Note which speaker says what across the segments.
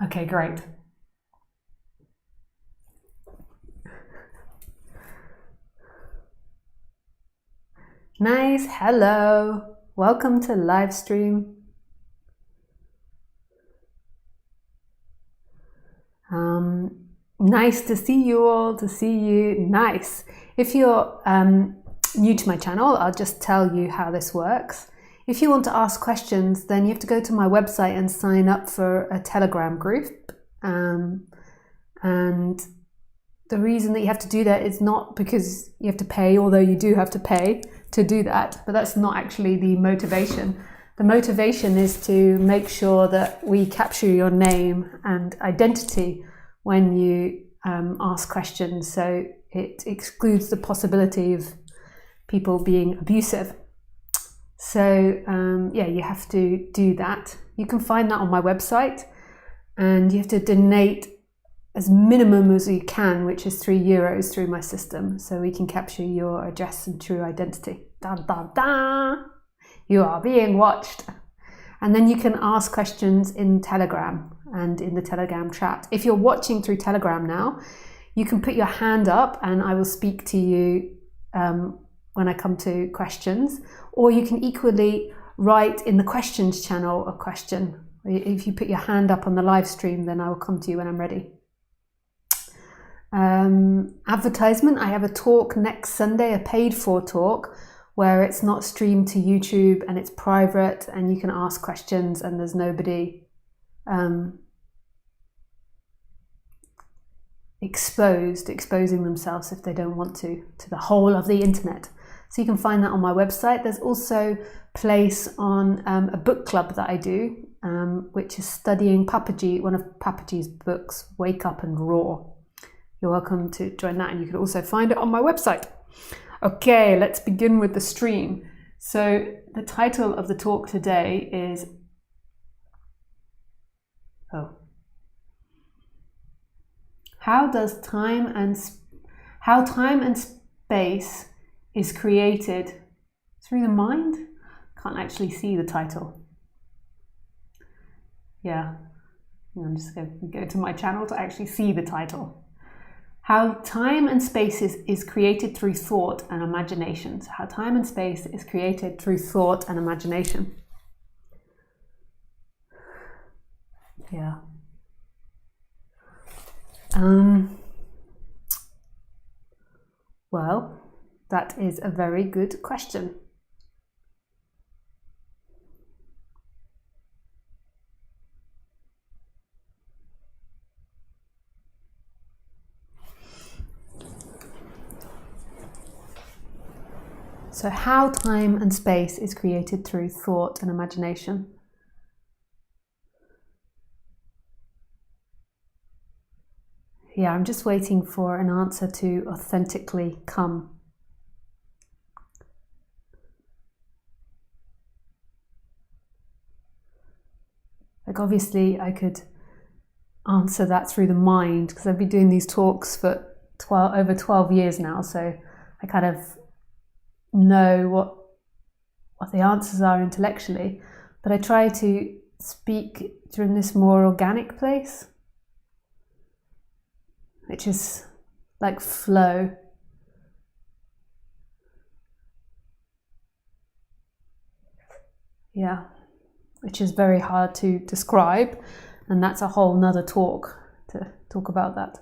Speaker 1: Okay, great. Nice. Hello. Welcome to live stream. Nice to see you all, to see you. Nice. If you're new to my channel, I'll just tell you how this works. If you want to ask questions, then you have to go to my website and sign up for a Telegram group. And the reason that you have to do that is not because you have to pay, although you do have to pay to do that, but that's not actually the motivation. The motivation is to make sure that we capture your name and identity when you ask questions, so it excludes the possibility of people being abusive. So yeah, you have to do that. You can find that on my website, and you have to donate as minimum as you can, which is €3 through my system, so we can capture your address and true identity. Da, da, da. You are being watched. And then you can ask questions in Telegram and in the Telegram chat. If you're watching through Telegram now, you can put your hand up and I will speak to you when I come to questions. Or you can equally write in the questions channel a question. If you put your hand up on the live stream, then I will come to you when I'm ready. Advertisement, I have a talk next Sunday, a paid for talk, where it's not streamed to YouTube and it's private and you can ask questions and there's nobody exposing themselves if they don't want to the whole of the internet. So you can find that on my website. There's also place on a book club that I do, which is studying Papaji, one of Papaji's books, Wake Up and Roar. You're welcome to join that, and you can also find it on my website. Okay, let's begin with the stream. So the title of the talk today is how time and space is created through the mind? Can't actually see the title. Yeah, I'm just going to go to my channel to actually see the title. How time and space is created through thought and imagination. So how time and space is created through thought and imagination. Yeah. Well, that is a very good question. So how time and space is created through thought and imagination. Yeah, I'm just waiting for an answer to authentically come. Like obviously I could answer that through the mind because I've been doing these talks for over 12 years now, so I kind of know what the answers are intellectually, but I try to speak from this more organic place, which is like flow. Yeah, which is very hard to describe, and that's a whole nother talk to talk about that.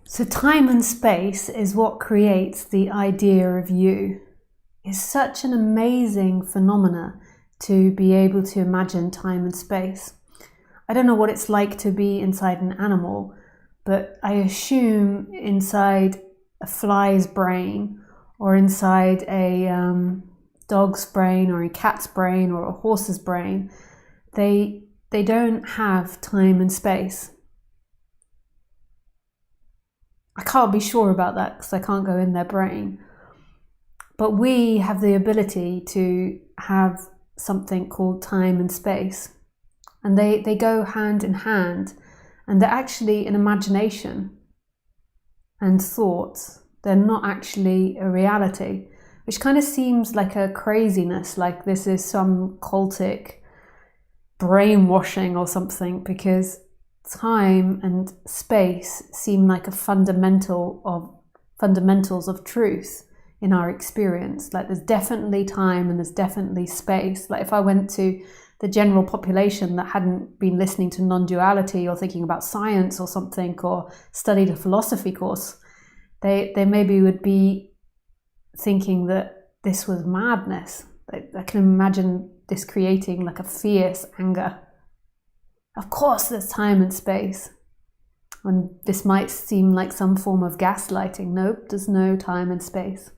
Speaker 1: So time and space is what creates the idea of you. It's such an amazing phenomena to be able to imagine time and space. I don't know what it's like to be inside an animal, but I assume inside a fly's brain or inside a dog's brain or a cat's brain or a horse's brain, they don't have time and space. I can't be sure about that because I can't go in their brain. But we have the ability to have something called time and space. And they go hand in hand. And they're actually an imagination and thoughts. They're not actually a reality, which kind of seems like a craziness, like this is some cultic brainwashing or something, because time and space seem like a fundamentals of truth in our experience. Like there's definitely time and there's definitely space. Like if I went to the general population that hadn't been listening to non-duality or thinking about science or something, or studied a philosophy course, they maybe would be thinking that this was madness. I can imagine this creating like a fierce anger. Of course there's time and space. And this might seem like some form of gaslighting. Nope, there's no time and space.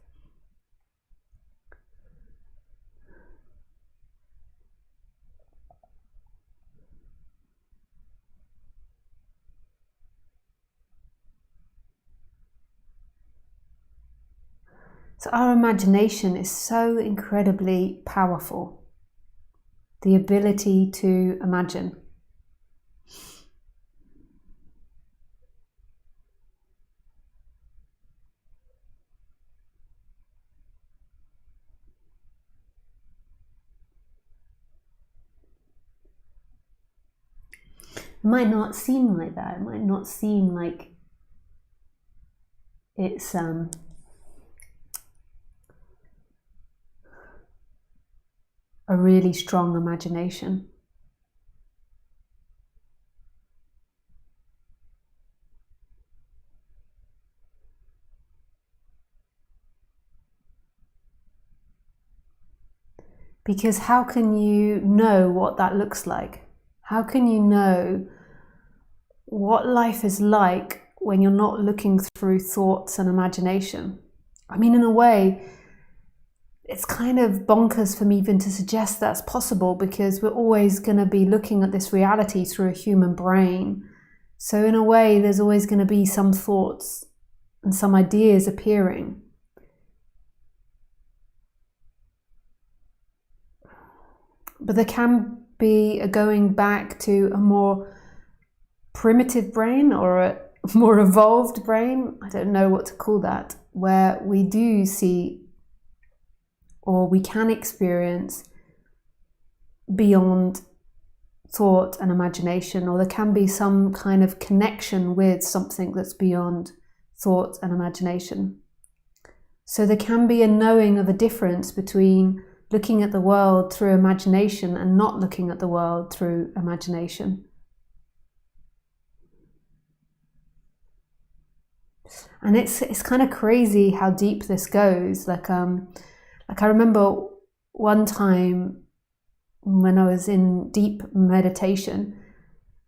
Speaker 1: So our imagination is so incredibly powerful. The ability to imagine. It might not seem like that. It might not seem like it's a really strong imagination. Because how can you know what that looks like? How can you know what life is like when you're not looking through thoughts and imagination? I mean, in a way, it's kind of bonkers for me even to suggest that's possible, because we're always going to be looking at this reality through a human brain. So in a way, there's always going to be some thoughts and some ideas appearing. But there can be a going back to a more primitive brain or a more evolved brain. I don't know what to call that, where we do see or we can experience beyond thought and imagination, or there can be some kind of connection with something that's beyond thought and imagination. So there can be a knowing of a difference between looking at the world through imagination and not looking at the world through imagination. And it's kind of crazy how deep this goes. Like I remember one time when I was in deep meditation,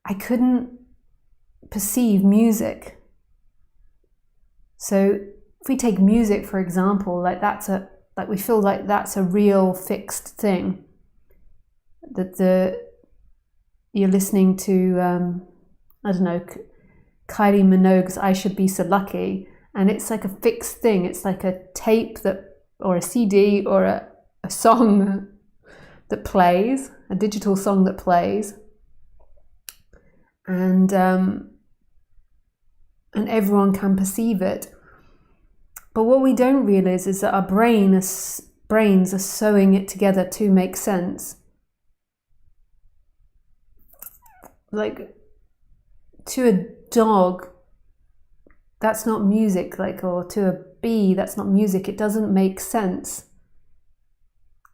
Speaker 1: I couldn't perceive music. So if we take music, for example, we feel like that's a real fixed thing. That you're listening to, I don't know, Kylie Minogue's I Should Be So Lucky, and it's like a fixed thing. It's like a tape or a CD or a song that plays, a digital song that plays, and everyone can perceive it. But what we don't realize is that our brains are sewing it together to make sense. Like, to a dog, that's not music, or to a bee, that's not music. It doesn't make sense.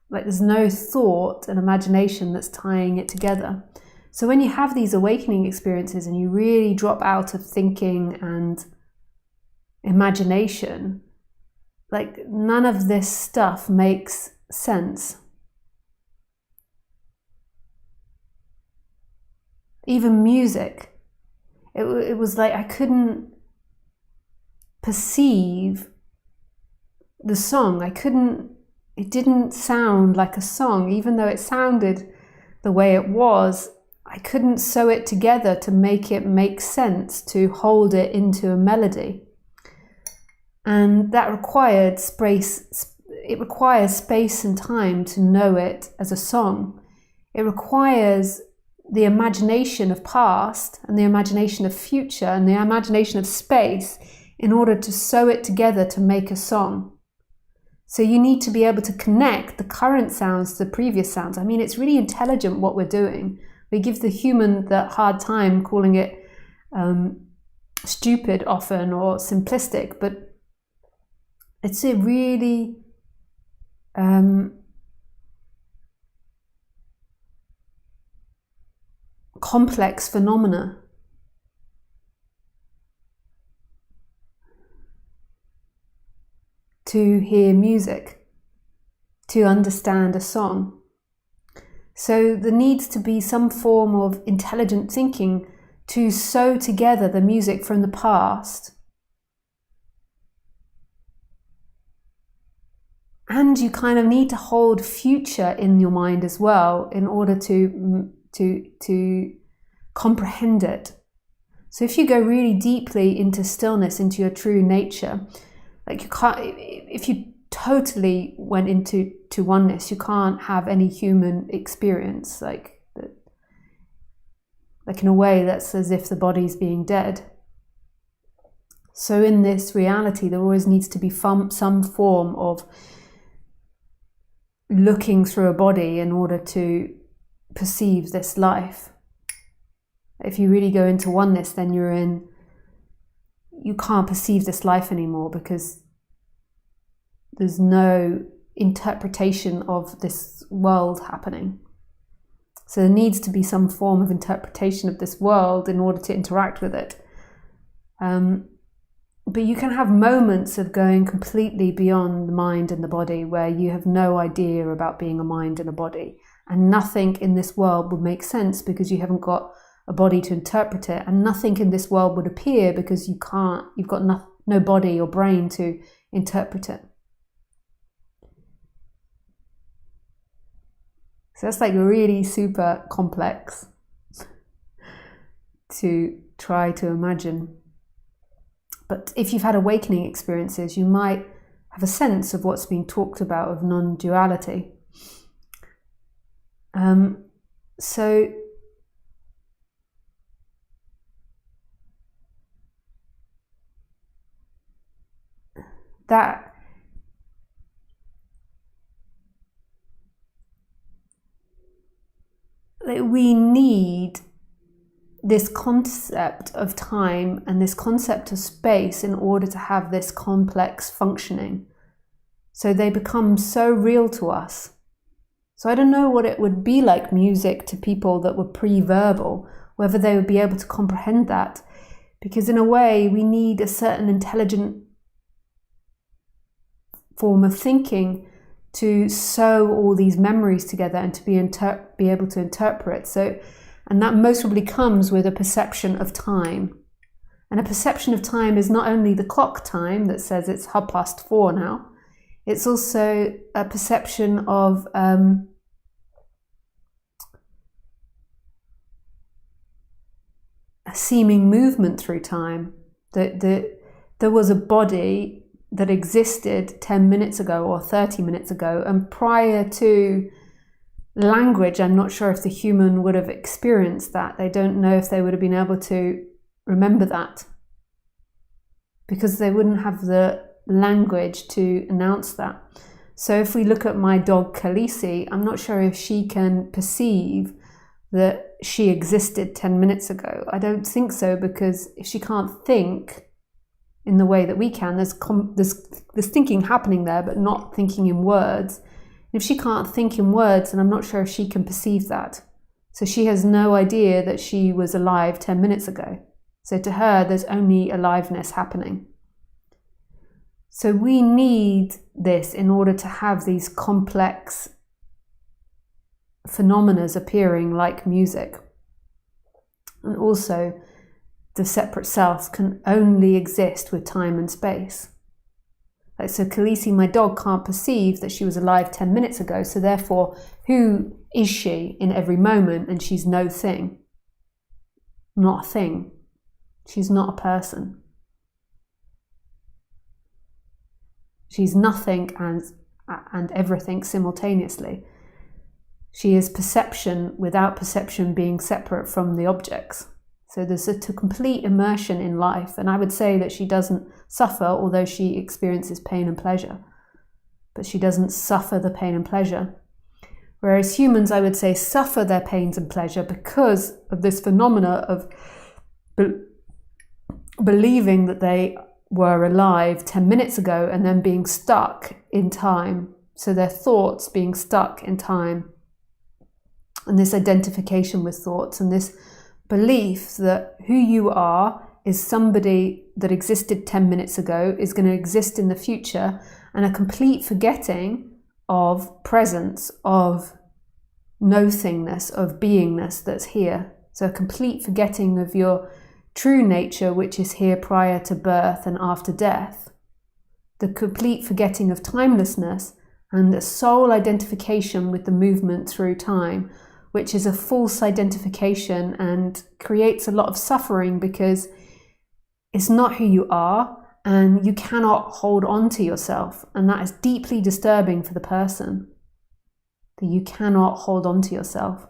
Speaker 1: Like, there's no thought and imagination that's tying it together. So when you have these awakening experiences and you really drop out of thinking and imagination, like none of this stuff makes sense. Even music, it was like I couldn't perceive the song. It didn't sound like a song, even though it sounded the way it was. I couldn't sew it together to make it make sense, to hold it into a melody. And that required space. It requires space and time to know it as a song. It requires the imagination of past and the imagination of future and the imagination of space in order to sew it together to make a song. So you need to be able to connect the current sounds to the previous sounds. I mean, it's really intelligent what we're doing. We give the human the hard time calling it stupid often or simplistic, but it's a really complex phenomena. To hear music, to understand a song. So there needs to be some form of intelligent thinking to sew together the music from the past. And you kind of need to hold future in your mind as well in order to comprehend it. So if you go really deeply into stillness, into your true nature, like you can't, if you totally went into oneness, you can't have any human experience, like in a way that's as if the body's being dead. So in this reality, there always needs to be some form of looking through a body in order to perceive this life. If you really go into oneness, then you can't perceive this life anymore because there's no interpretation of this world happening. So there needs to be some form of interpretation of this world in order to interact with it. But you can have moments of going completely beyond the mind and the body where you have no idea about being a mind and a body, and nothing in this world would make sense because you haven't got a body to interpret it, and nothing in this world would appear because you've got no body or brain to interpret it. So that's like really super complex to try to imagine. But if you've had awakening experiences, you might have a sense of what's being talked about of non-duality. So that we need this concept of time and this concept of space in order to have this complex functioning. So they become so real to us. So I don't know what it would be like music to people that were pre-verbal, whether they would be able to comprehend that. Because in a way, we need a certain intelligent form of thinking to sew all these memories together and to be able to interpret. So, and that most probably comes with a perception of time. And a perception of time is not only the clock time that says it's 4:30 now, it's also a perception of a seeming movement through time. That there was a body that existed 10 minutes ago or 30 minutes ago, and prior to language, I'm not sure if the human would have experienced that. They don't know if they would have been able to remember that because they wouldn't have the language to announce that. So if we look at my dog Khaleesi, I'm not sure if she can perceive that she existed 10 minutes ago. I don't think so, because if she can't think in the way that we can, there's thinking happening there, but not thinking in words. If she can't think in words, then I'm not sure if she can perceive that. So she has no idea that she was alive 10 minutes ago. So to her, there's only aliveness happening. So we need this in order to have these complex phenomena appearing like music. And also, the separate self can only exist with time and space. Like, so Khaleesi, my dog, can't perceive that she was alive 10 minutes ago, so therefore, who is she in every moment? And she's no thing. Not a thing. She's not a person. She's nothing and everything simultaneously. She is perception without perception being separate from the objects. So there's a complete immersion in life. And I would say that she doesn't suffer, although she experiences pain and pleasure. But she doesn't suffer the pain and pleasure. Whereas humans, I would say, suffer their pains and pleasure because of this phenomena of believing that they were alive 10 minutes ago and then being stuck in time. So their thoughts being stuck in time. And this identification with thoughts and this belief that who you are is somebody that existed 10 minutes ago, is going to exist in the future, and a complete forgetting of presence, of nothingness, of beingness that's here. So a complete forgetting of your true nature, which is here prior to birth and after death. The complete forgetting of timelessness and a soul identification with the movement through time, which is a false identification and creates a lot of suffering because it's not who you are and you cannot hold on to yourself. And that is deeply disturbing for the person, that you cannot hold on to yourself.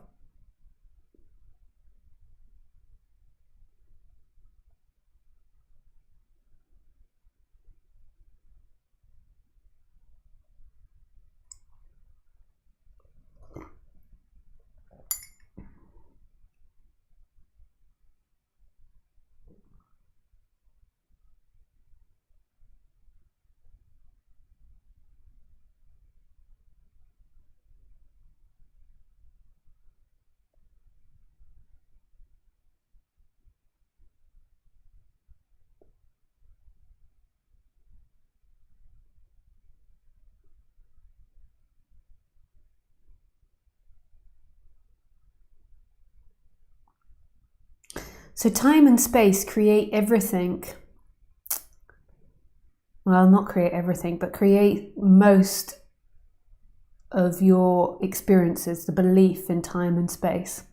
Speaker 1: So time and space create everything. Well, not create everything, but create most of your experiences, the belief in time and space.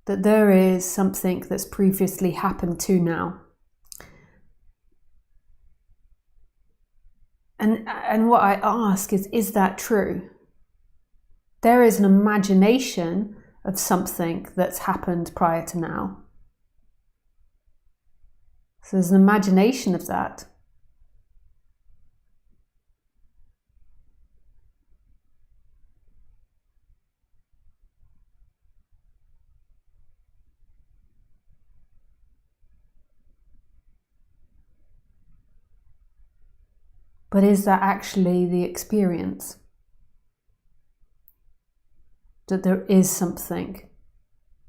Speaker 1: That there is something that's previously happened to now. And what I ask is that true? There is an imagination of something that's happened prior to now. So there's an imagination of that. But is that actually the experience? That there is something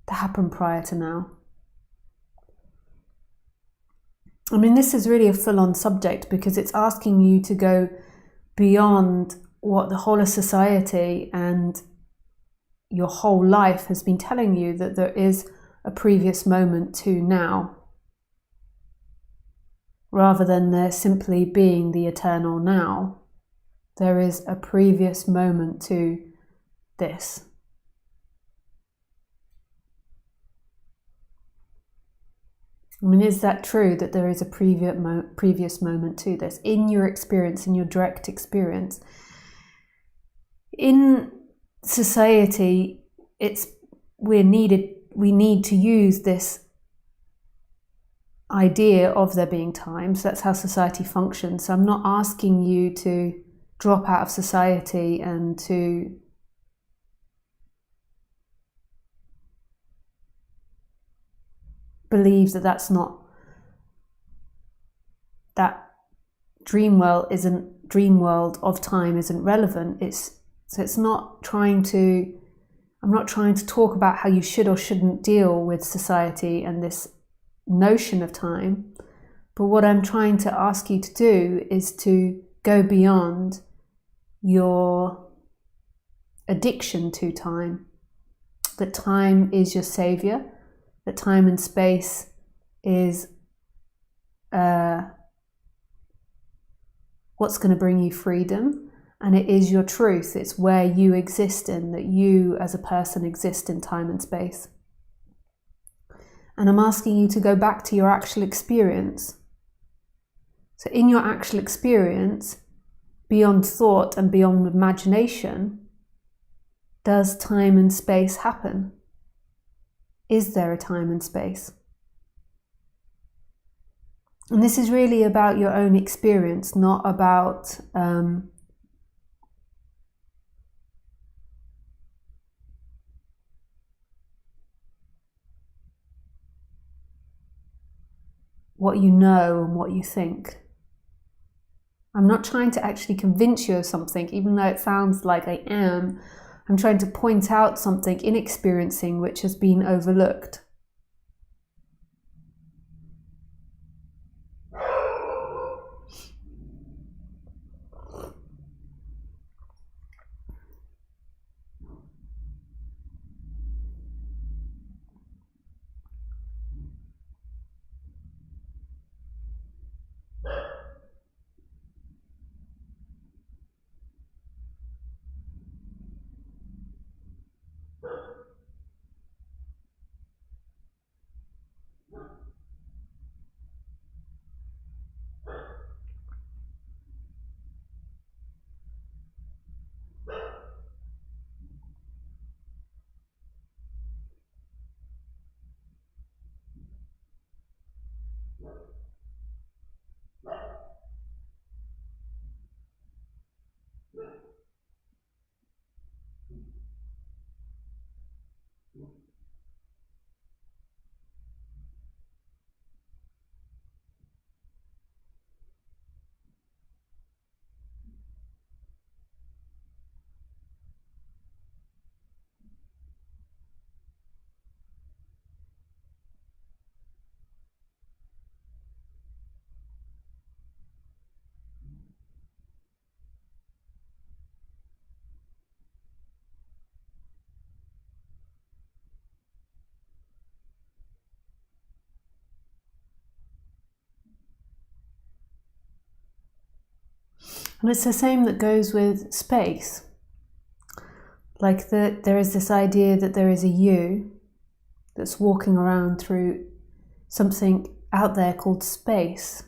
Speaker 1: that happened prior to now? I mean, this is really a full-on subject because it's asking you to go beyond what the whole of society and your whole life has been telling you, that there is a previous moment to now, rather than there simply being the eternal now. There is a previous moment to this. I mean, is that true, that there is a previous moment to this in your experience, in your direct experience? In society, we need to use this idea of there being time. So that's how society functions. So I'm not asking you to drop out of society and to believe that that's not, that dream world of time isn't relevant. I'm not trying to talk about how you should or shouldn't deal with society and this notion of time. But what I'm trying to ask you to do is to go beyond your addiction to time. That time is your savior, that time and space is what's going to bring you freedom, and it is your truth. It's where you exist in, that you as a person exist in time and space. And I'm asking you to go back to your actual experience. So in your actual experience, beyond thought and beyond imagination, does time and space happen? Is there a time and space? And this is really about your own experience, not about what you know and what you think. I'm not trying to actually convince you of something, even though it sounds like I am. I'm trying to point out something in experiencing which has been overlooked. And it's the same that goes with space. Like there is this idea that there is a you that's walking around through something out there called space.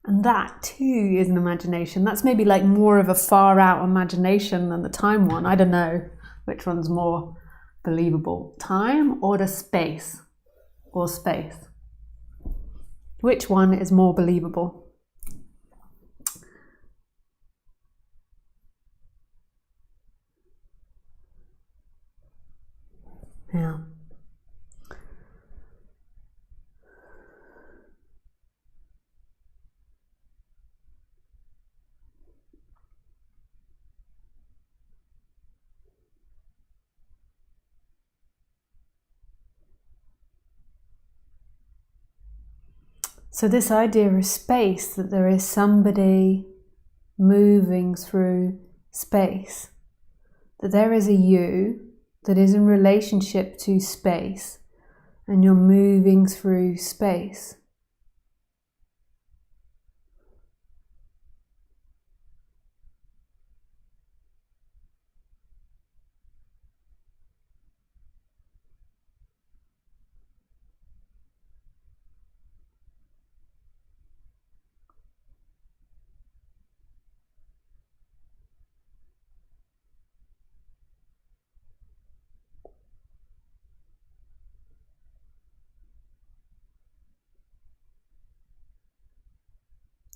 Speaker 1: And that too is an imagination. That's maybe like more of a far out imagination than the time one. I don't know which one's more believable, time or the space, or space. Which one is more believable? Yeah. So this idea of space, that there is somebody moving through space, that there is a you that is in relationship to space, and you're moving through space.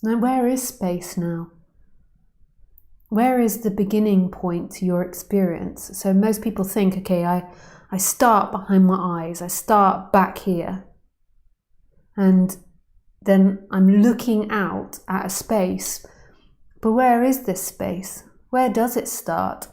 Speaker 1: Now, where is space now? Where is the beginning point to your experience? So most people think, okay, I start behind my eyes, I start back here, and then I'm looking out at a space. But where is this space? Where does it start?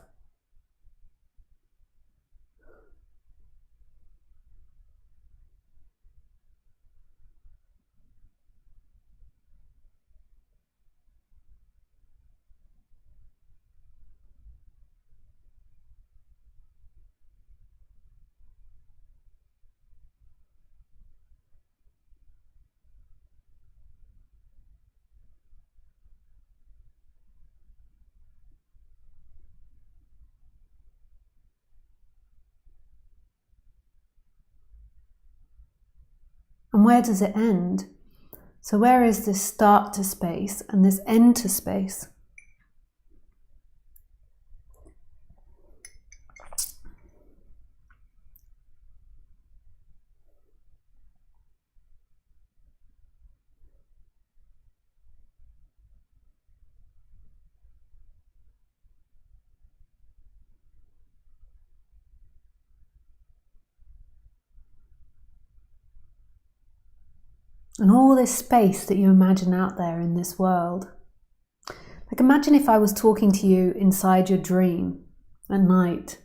Speaker 1: And where does it end? So where is this start to space and this end to space? And all this space that you imagine out there in this world. Like, imagine if I was talking to you inside your dream at night,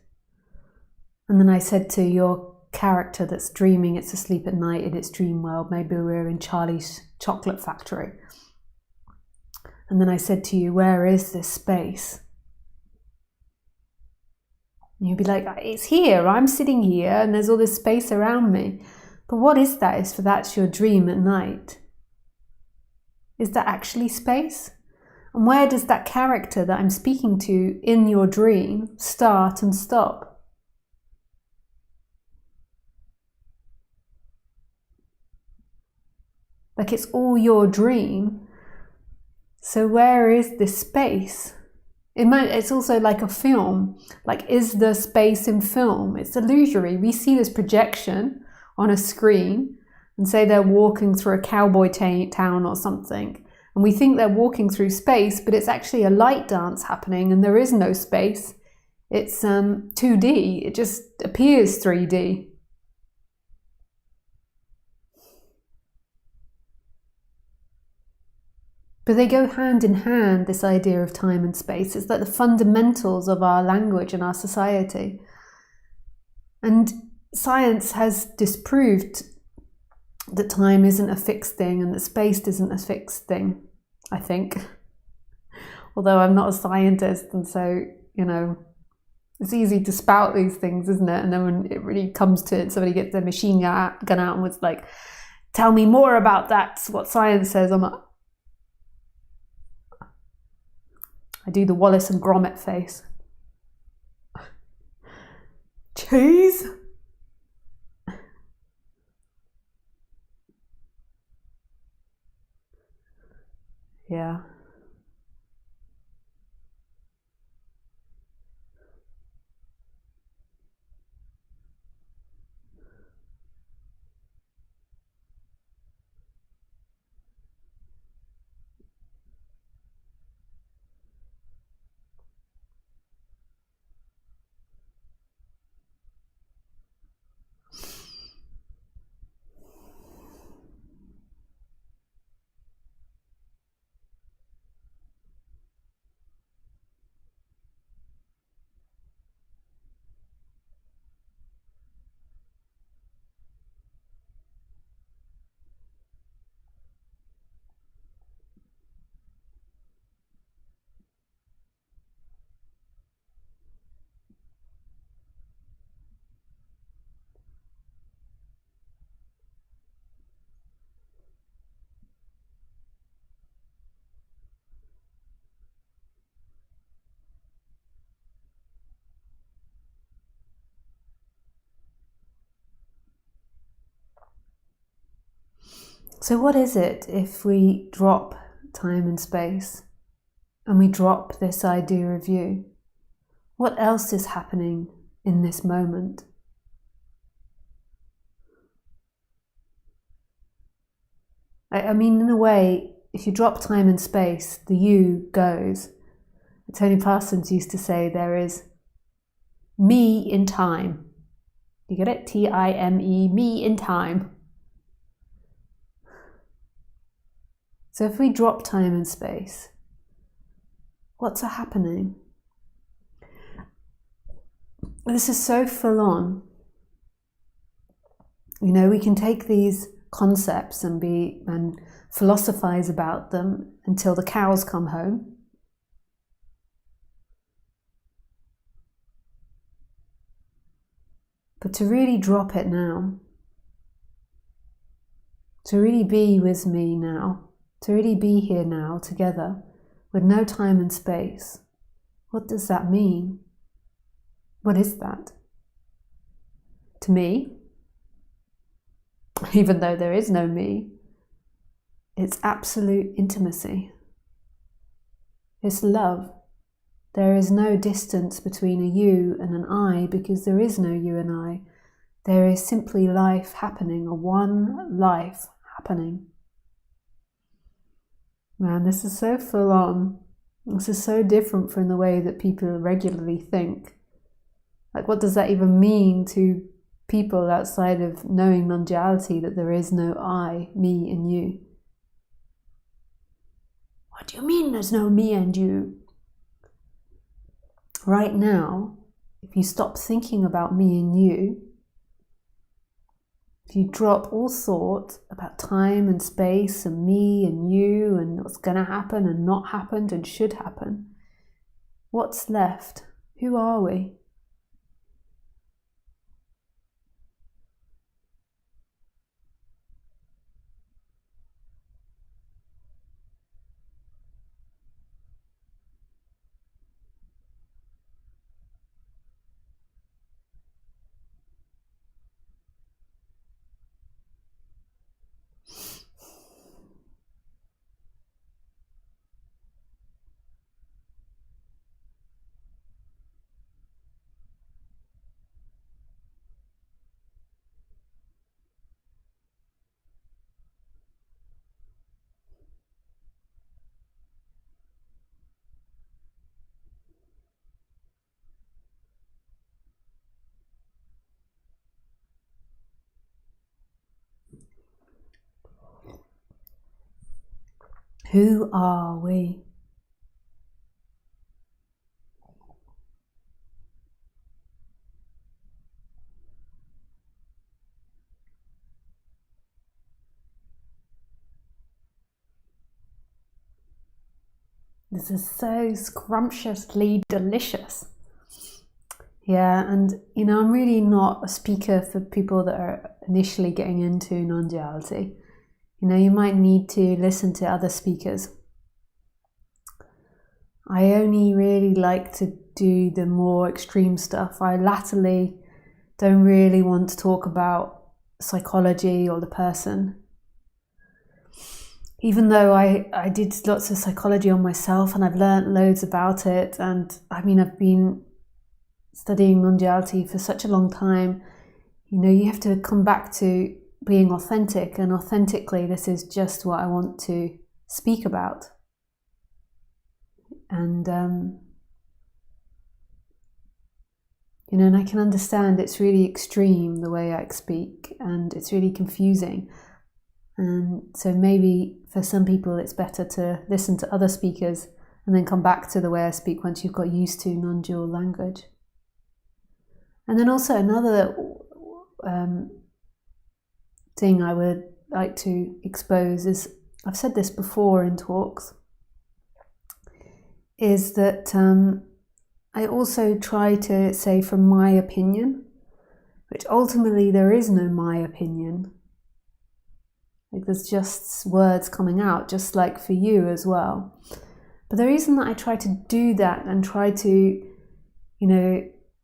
Speaker 1: and then I said to your character that's dreaming it's asleep at night in its dream world, maybe we're in Charlie's chocolate factory, and then I said to you, where is this space? And you'd be like, it's here, I'm sitting here and there's all this space around me. But what is that? That's your dream at night. Is that actually space? And where does that character that I'm speaking to in your dream start and stop? Like, it's all your dream. So where is this space? It's also like a film. Like, is the space in film? It's illusory. We see this projection on a screen and say they're walking through a cowboy town or something. And we think they're walking through space, but it's actually a light dance happening and there is no space. It's 2D. It just appears 3D. But they go hand in hand, this idea of time and space. It's like the fundamentals of our language and our society. And science has disproved that time isn't a fixed thing and that space isn't a fixed thing, I think. Although I'm not a scientist, and so, it's easy to spout these things, isn't it? And then when it really comes to it, somebody gets their machine gun out and was like, tell me more about that, what science says. I'm like, I do the Wallace and Gromit face. Cheese? Yeah. So what is it if we drop time and space and we drop this idea of you? What else is happening in this moment? I mean, in a way, if you drop time and space, the you goes. Tony Parsons used to say there is me in time. You get it? T-I-M-E, me in time. So if we drop time and space, what's happening? This is so full on. We can take these concepts and philosophize about them until the cows come home. But to really drop it now, to really be with me now, to really be here now together with no time and space, what does that mean? What is that? To me, even though there is no me, it's absolute intimacy. It's love. There is no distance between a you and an I, because there is no you and I. There is simply life happening, a one life happening. Man, this is so full on. This is so different from the way that people regularly think. Like, what does that even mean to people outside of knowing non-duality, that there is no I, me and you? What do you mean there's no me and you? Right now, if you stop thinking about me and you, if you drop all thought about time and space and me and you and what's going to happen and not happened and should happen, what's left? Who are we? Who are we? This is so scrumptiously delicious. Yeah, and I'm really not a speaker for people that are initially getting into non-duality. You might need to listen to other speakers. I only really like to do the more extreme stuff. I latterly don't really want to talk about psychology or the person. Even though I did lots of psychology on myself and I've learned loads about it, and I've been studying non-duality for such a long time. You have to come back to being authentic, and authentically this is just what I want to speak about. And and I can understand it's really extreme the way I speak, and it's really confusing. And so maybe for some people it's better to listen to other speakers and then come back to the way I speak once you've got used to non-dual language. And then also another thing I would like to expose is, I've said this before in talks, is that I also try to say from my opinion, which ultimately there is no my opinion. Like, there's just words coming out, just like for you as well. But the reason that I try to do that and try to,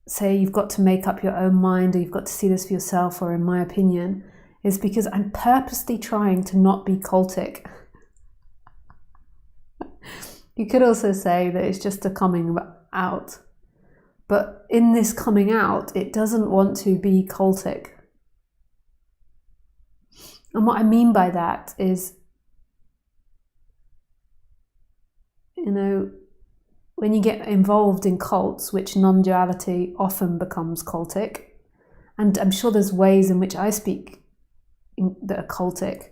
Speaker 1: say you've got to make up your own mind, or you've got to see this for yourself, or in my opinion, is because I'm purposely trying to not be cultic. You could also say that it's just a coming out. But in this coming out, it doesn't want to be cultic. And what I mean by that is, when you get involved in cults, which non-duality often becomes cultic, and I'm sure there's ways in which I speak that are cultic,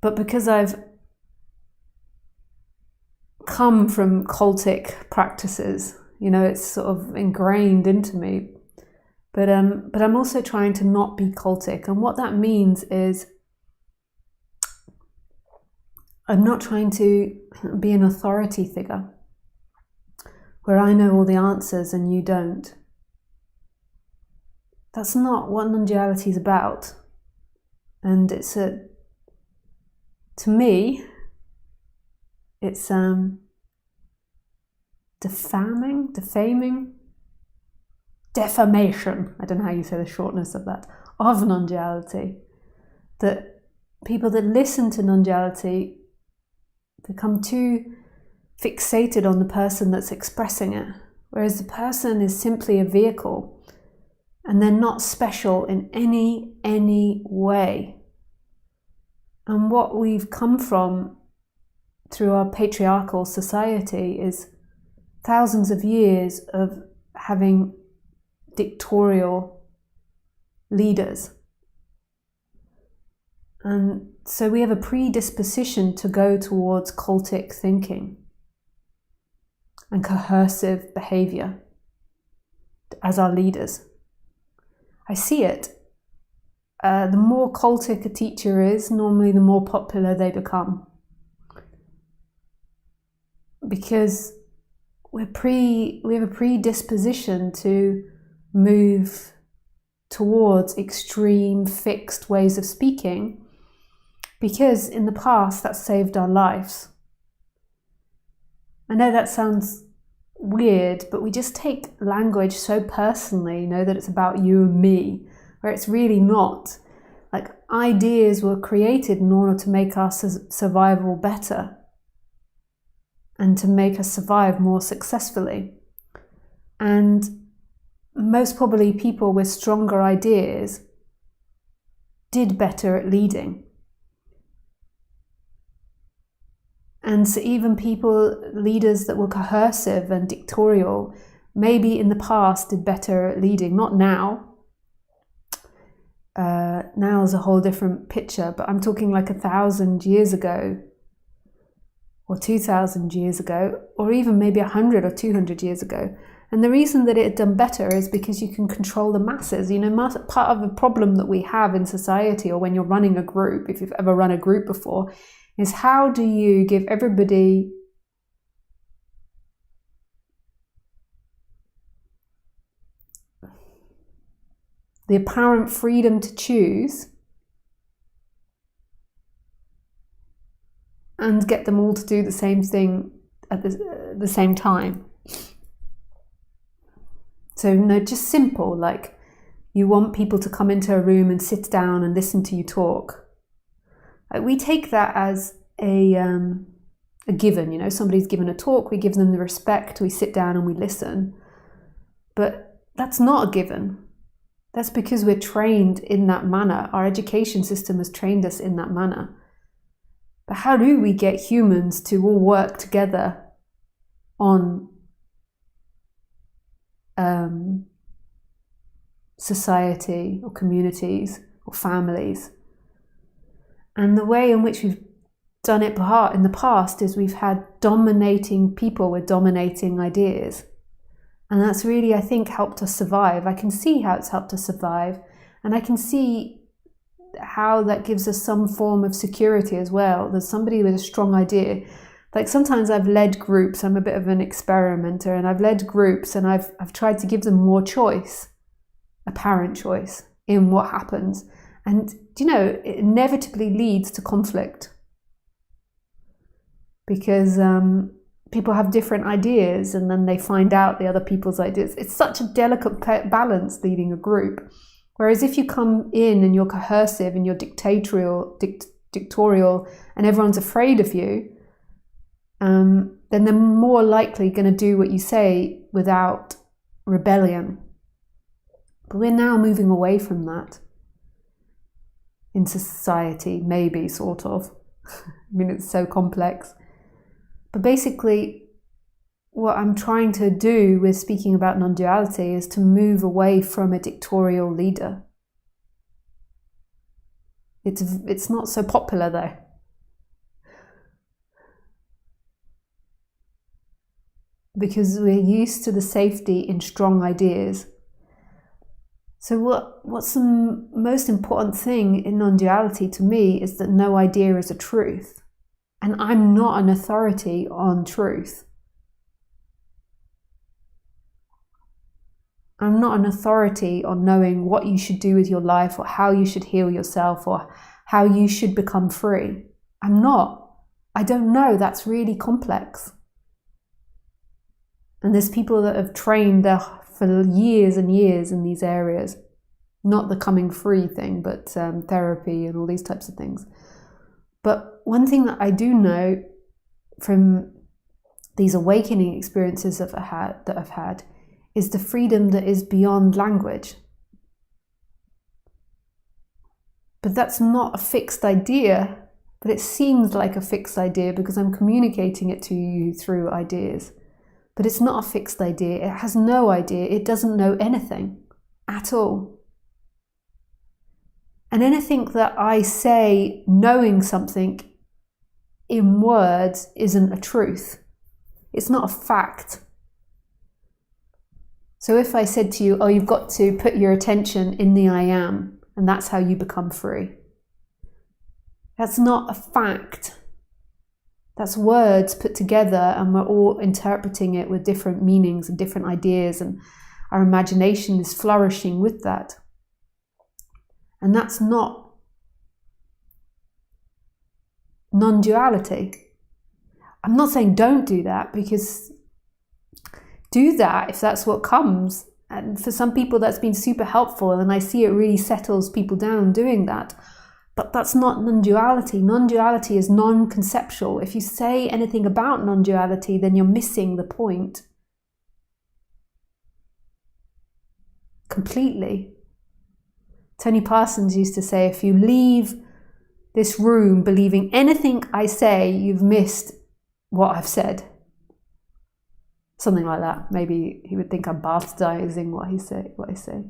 Speaker 1: but because I've come from cultic practices, it's sort of ingrained into me. But I'm also trying to not be cultic, and what that means is I'm not trying to be an authority figure where I know all the answers and you don't. That's not what non-duality is about. And to me, it's defamation. I don't know how you say the shortness of that, of non-duality. that people that listen to non-duality become too fixated on the person that's expressing it, whereas the person is simply a vehicle and they're not special in any way. And what we've come from through our patriarchal society is thousands of years of having dictatorial leaders. And so we have a predisposition to go towards cultic thinking and coercive behavior as our leaders. I see it. The more cultic a teacher is, normally the more popular they become. Because we have a predisposition to move towards extreme fixed ways of speaking, because in the past that saved our lives. I know that sounds weird, but we just take language so personally, that it's about you and me, where it's really not. Like, ideas were created in order to make our survival better and to make us survive more successfully. And most probably people with stronger ideas did better at leading. And so even leaders that were coercive and dictatorial, maybe in the past did better at leading, not now. Now is a whole different picture, but I'm talking like 1,000 years ago, or 2,000 years ago, or even maybe 100 or 200 years ago. And the reason that it had done better is because you can control the masses. Part of the problem that we have in society, or when you're running a group, if you've ever run a group before, is how do you give everybody the apparent freedom to choose and get them all to do the same thing at the same time. So just simple, like you want people to come into a room and sit down and listen to you talk. We take that as a given, somebody's given a talk, we give them the respect, we sit down and we listen. But that's not a given. That's because we're trained in that manner. Our education system has trained us in that manner. But how do we get humans to all work together on society or communities or families? And the way in which we've done it in the past is we've had dominating people with dominating ideas. And that's really, I think, helped us survive. I can see how it's helped us survive. And I can see how that gives us some form of security as well. There's somebody with a strong idea. Like sometimes I've led groups, I'm a bit of an experimenter, and I've led groups and I've tried to give them more choice, apparent choice in what happens. And, it inevitably leads to conflict. Because people have different ideas and then they find out the other people's ideas. It's such a delicate balance leading a group. Whereas if you come in and you're coercive and you're dictatorial and everyone's afraid of you, then they're more likely going to do what you say without rebellion. But we're now moving away from that in society, maybe, sort of. It's so complex. But basically, what I'm trying to do with speaking about non-duality is to move away from a dictatorial leader. It's not so popular though. Because we're used to the safety in strong ideas. So what's the most important thing in non-duality to me is that no idea is a truth. And I'm not an authority on truth. I'm not an authority on knowing what you should do with your life or how you should heal yourself or how you should become free. I'm not. I don't know. That's really complex. And there's people that have trained for years and years in these areas. not the coming free thing, but therapy and all these types of things. But one thing that I do know from these awakening experiences that I've had is the freedom that is beyond language. But that's not a fixed idea, but it seems like a fixed idea because I'm communicating it to you through ideas. But it's not a fixed idea. It has no idea. It doesn't know anything at all. And anything that I say knowing something in words isn't a truth. It's not a fact. So if I said to you, oh, you've got to put your attention in the I am, and that's how you become free. That's not a fact. That's words put together, and we're all interpreting it with different meanings and different ideas, and our imagination is flourishing with that. And that's not non-duality. I'm not saying don't do that, because do that if that's what comes. And for some people that's been super helpful, and I see it really settles people down doing that. But that's not non-duality. Non-duality is non-conceptual. If you say anything about non-duality, then you're missing the point completely. Tony Parsons used to say, if you leave this room believing anything I say, you've missed what I've said. Something like that. Maybe he would think I'm bastardizing what I say.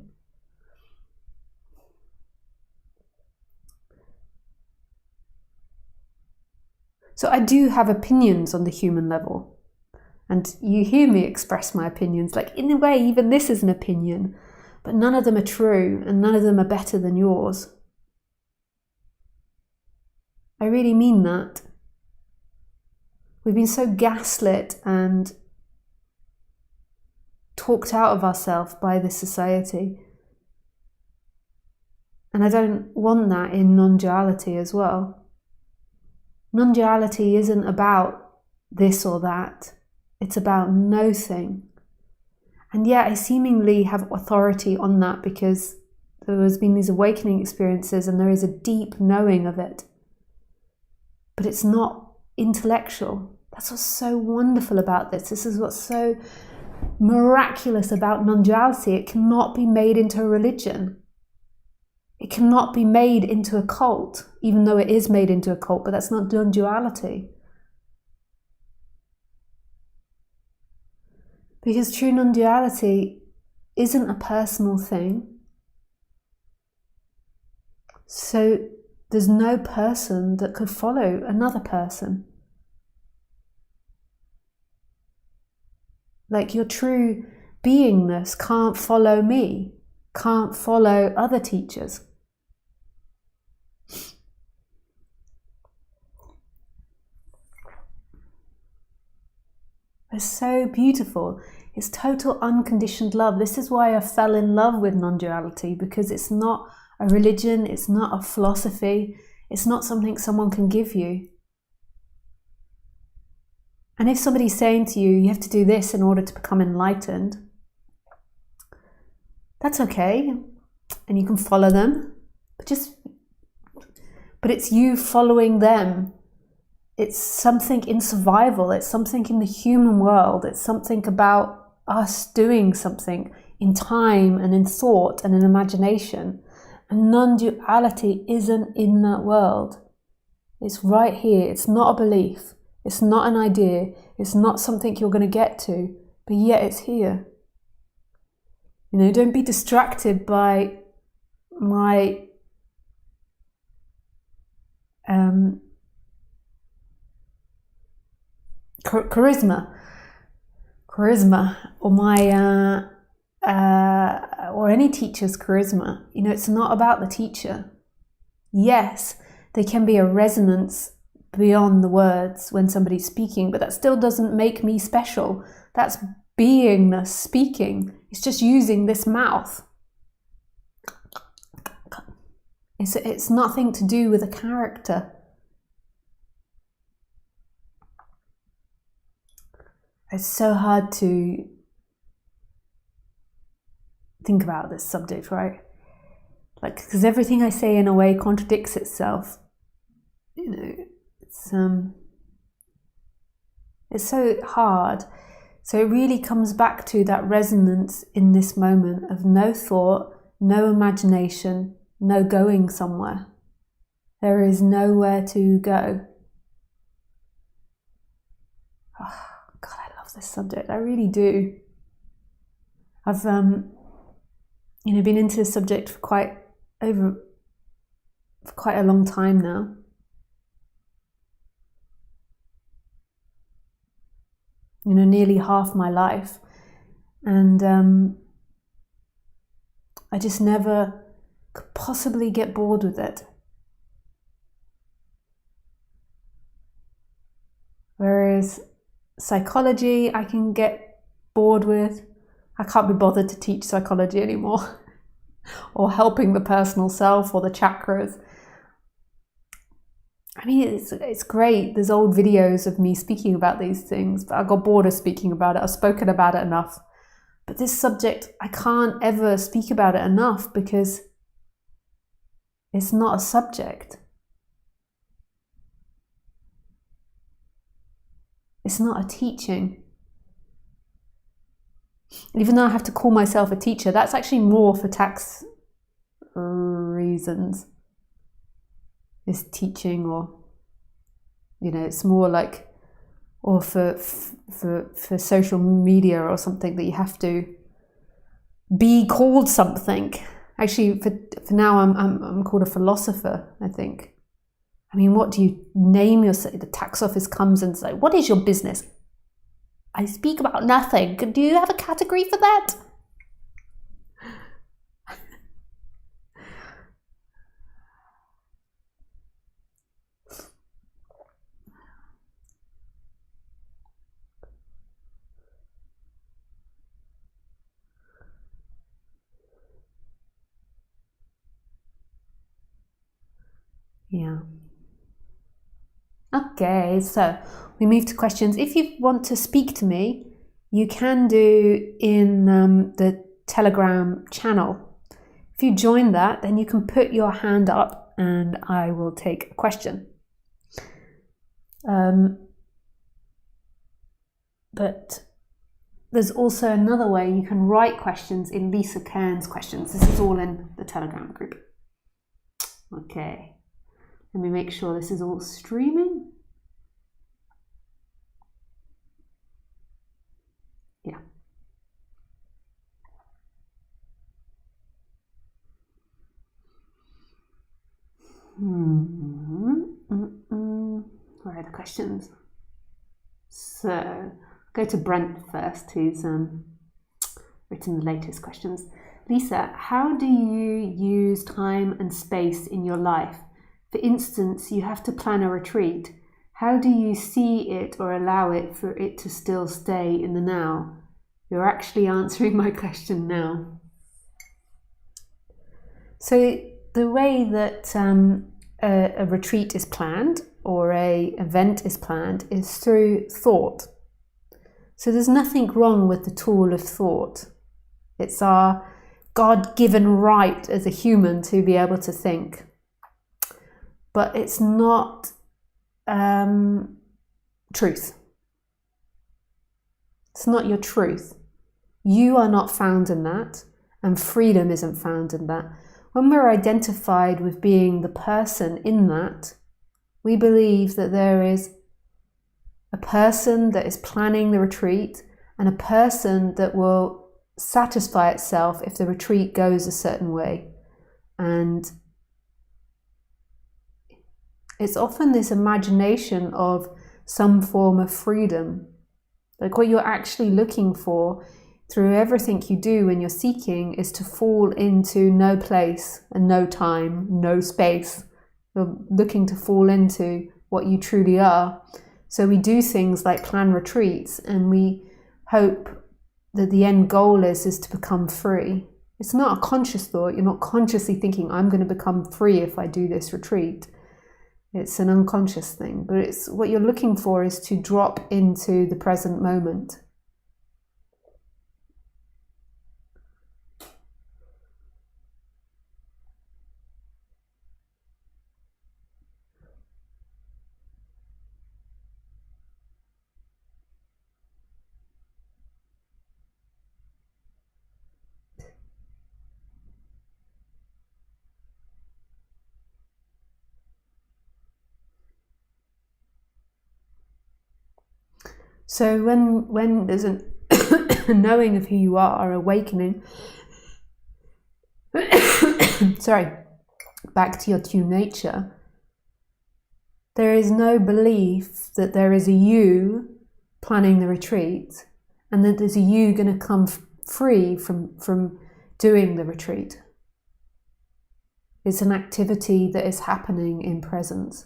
Speaker 1: So I do have opinions on the human level. And you hear me express my opinions. Like, in a way, even this is an opinion. But none of them are true, and none of them are better than yours. I really mean that. We've been so gaslit and talked out of ourselves by this society. And I don't want that in non-duality as well. Non-duality isn't about this or that. It's about no thing. And yet I seemingly have authority on that because there has been these awakening experiences and there is a deep knowing of it. But it's not intellectual. That's what's so wonderful about this. This is what's so miraculous about non-duality. It cannot be made into a religion. It cannot be made into a cult, even though it is made into a cult, but that's not non-duality. Because true non-duality isn't a personal thing. So there's no person that could follow another person. Like, your true beingness can't follow me, can't follow other teachers. It's so beautiful. It's total unconditioned love. This is why I fell in love with non-duality, because it's not a religion, it's not a philosophy, it's not something someone can give you. And if somebody's saying to you, you have to do this in order to become enlightened, that's okay, and you can follow them, but it's you following them. It's something in survival, it's something in the human world, it's something about us doing something in time and in thought and in imagination. And non-duality isn't in that world. It's right here. It's not a belief. It's not an idea. It's not something you're going to get to, but yet it's here. You know, don't be distracted by my charisma, or my or any teacher's charisma. You know, it's not about the teacher. Yes, there can be a resonance beyond the words when somebody's speaking, but that still doesn't make me special. That's beingness speaking. It's just using this mouth. It's nothing to do with a character. It's so hard to think about this subject, right? like, because everything I say in a way contradicts itself. You know, it's so hard. So it really comes back to that resonance in this moment of no thought, no imagination, no going somewhere. There is nowhere to go. Oh, God, I love this subject. I really do. I've, been into this subject for quite a long time now. Nearly half my life. And I just never could possibly get bored with it. Whereas psychology, I can get bored with. I can't be bothered to teach psychology anymore. Or helping the personal self or the chakras. I mean, it's great. There's old videos of me speaking about these things, but I got bored of speaking about it. I've spoken about it enough. But this subject, I can't ever speak about it enough because it's not a subject. It's not a teaching. Even though I have to call myself a teacher, that's actually more for tax reasons. Is teaching, or it's more like, or for social media or something that you have to be called something. Actually, for now, I'm called a philosopher, I think. I mean, what do you name yourself? The tax office comes and says, "What is your business?" I speak about nothing. Do you have a category for that? Yeah. Okay, so we move to questions. If you want to speak to me, you can do in the Telegram channel. If you join that, then you can put your hand up and I will take a question. But there's also another way you can write questions in Lisa Cairns questions. This is all in the Telegram group. Okay. Let me make sure this is all streaming. Yeah. Where are the questions? So, go to Brent first, who's written the latest questions. Lisa, how do you use time and space in your life? For instance, you have to plan a retreat. How do you see it or allow it for it to still stay in the now? You're actually answering my question now. So the way that a retreat is planned or an event is planned is through thought. So there's nothing wrong with the tool of thought. It's our God-given right as a human to be able to think. But it's not truth. It's not your truth. You are not found in that, and freedom isn't found in that. When we're identified with being the person in that, we believe that there is a person that is planning the retreat and a person that will satisfy itself if the retreat goes a certain way. And it's often this imagination of some form of freedom. Like what you're actually looking for through everything you do when you're seeking is to fall into no place and no time, no space. You're looking to fall into what you truly are. So we do things like plan retreats and we hope that the end goal is to become free. It's not a conscious thought. You're not consciously thinking, I'm going to become free if I do this retreat. It's an unconscious thing, but it's what you're looking for is to drop into the present moment. So when there's a knowing of who you are, awakening, sorry, back to your true nature, there is no belief that there is a you planning the retreat and that there's a you going to come free from doing the retreat. It's an activity that is happening in presence.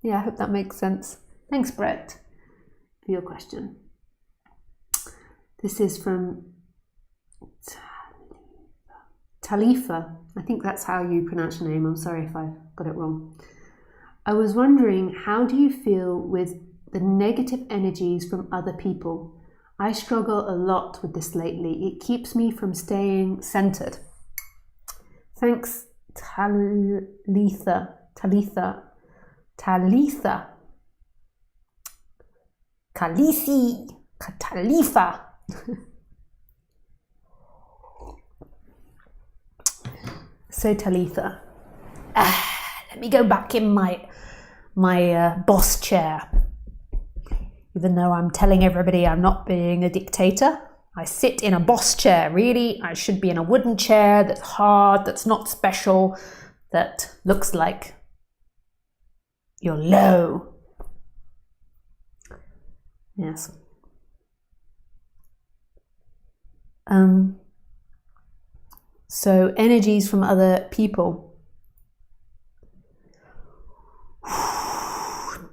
Speaker 1: Yeah, I hope that makes sense. Thanks, Brett, for your question. This is from Talifa. I think that's how you pronounce your name. I'm sorry if I got it wrong. I was wondering, how do you feel with the negative energies from other people? I struggle a lot with this lately. It keeps me from staying centered. Thanks, Talitha. Khaleesi. Talifa. So Talitha, let me go back in my boss chair. Even though I'm telling everybody I'm not being a dictator, I sit in a boss chair. Really, I should be in a wooden chair that's hard, that's not special, that looks like you're low. Yes. So energies from other people.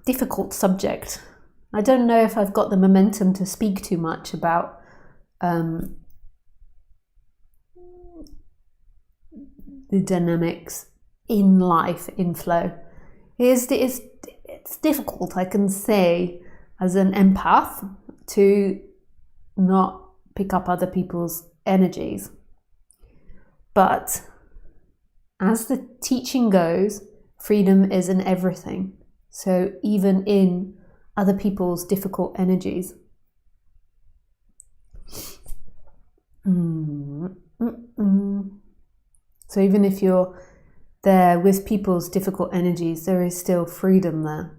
Speaker 1: Difficult subject. I don't know if I've got the momentum to speak too much about the dynamics in life, in flow. It's difficult, I can say, as an empath, to not pick up other people's energies. But as the teaching goes, freedom is in everything. So even in other people's difficult energies. So even if you're there with people's difficult energies, there is still freedom there.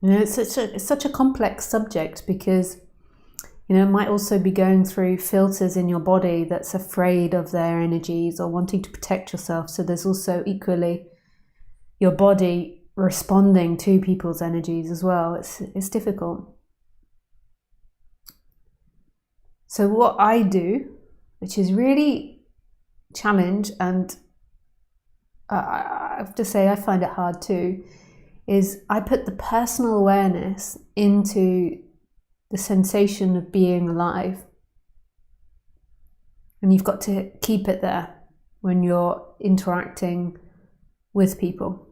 Speaker 1: You know, it's such a complex subject because, you know, it might also be going through filters in your body that's afraid of their energies or wanting to protect yourself. So there's also equally your body responding to people's energies as well. It's difficult. So what I do, which is really challenge, and I have to say I find it hard too, is I put the personal awareness into the sensation of being alive. And you've got to keep it there when you're interacting with people.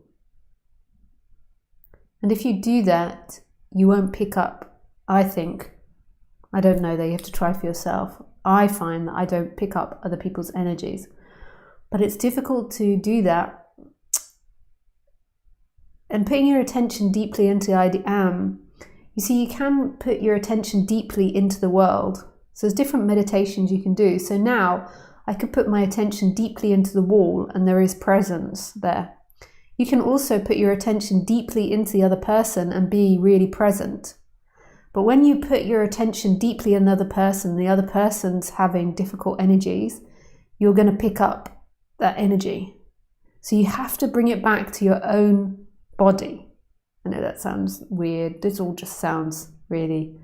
Speaker 1: And if you do that, you won't pick up, I think, I don't know, that you have to try for yourself. I find that I don't pick up other people's energies. But it's difficult to do that. And putting your attention deeply into I am, you see, you can put your attention deeply into the world. So there's different meditations you can do. So now I could put my attention deeply into the wall and there is presence there. You can also put your attention deeply into the other person and be really present. But when you put your attention deeply in another person, the other person's having difficult energies, you're going to pick up that energy. So you have to bring it back to your own body. I know that sounds weird. This all just sounds really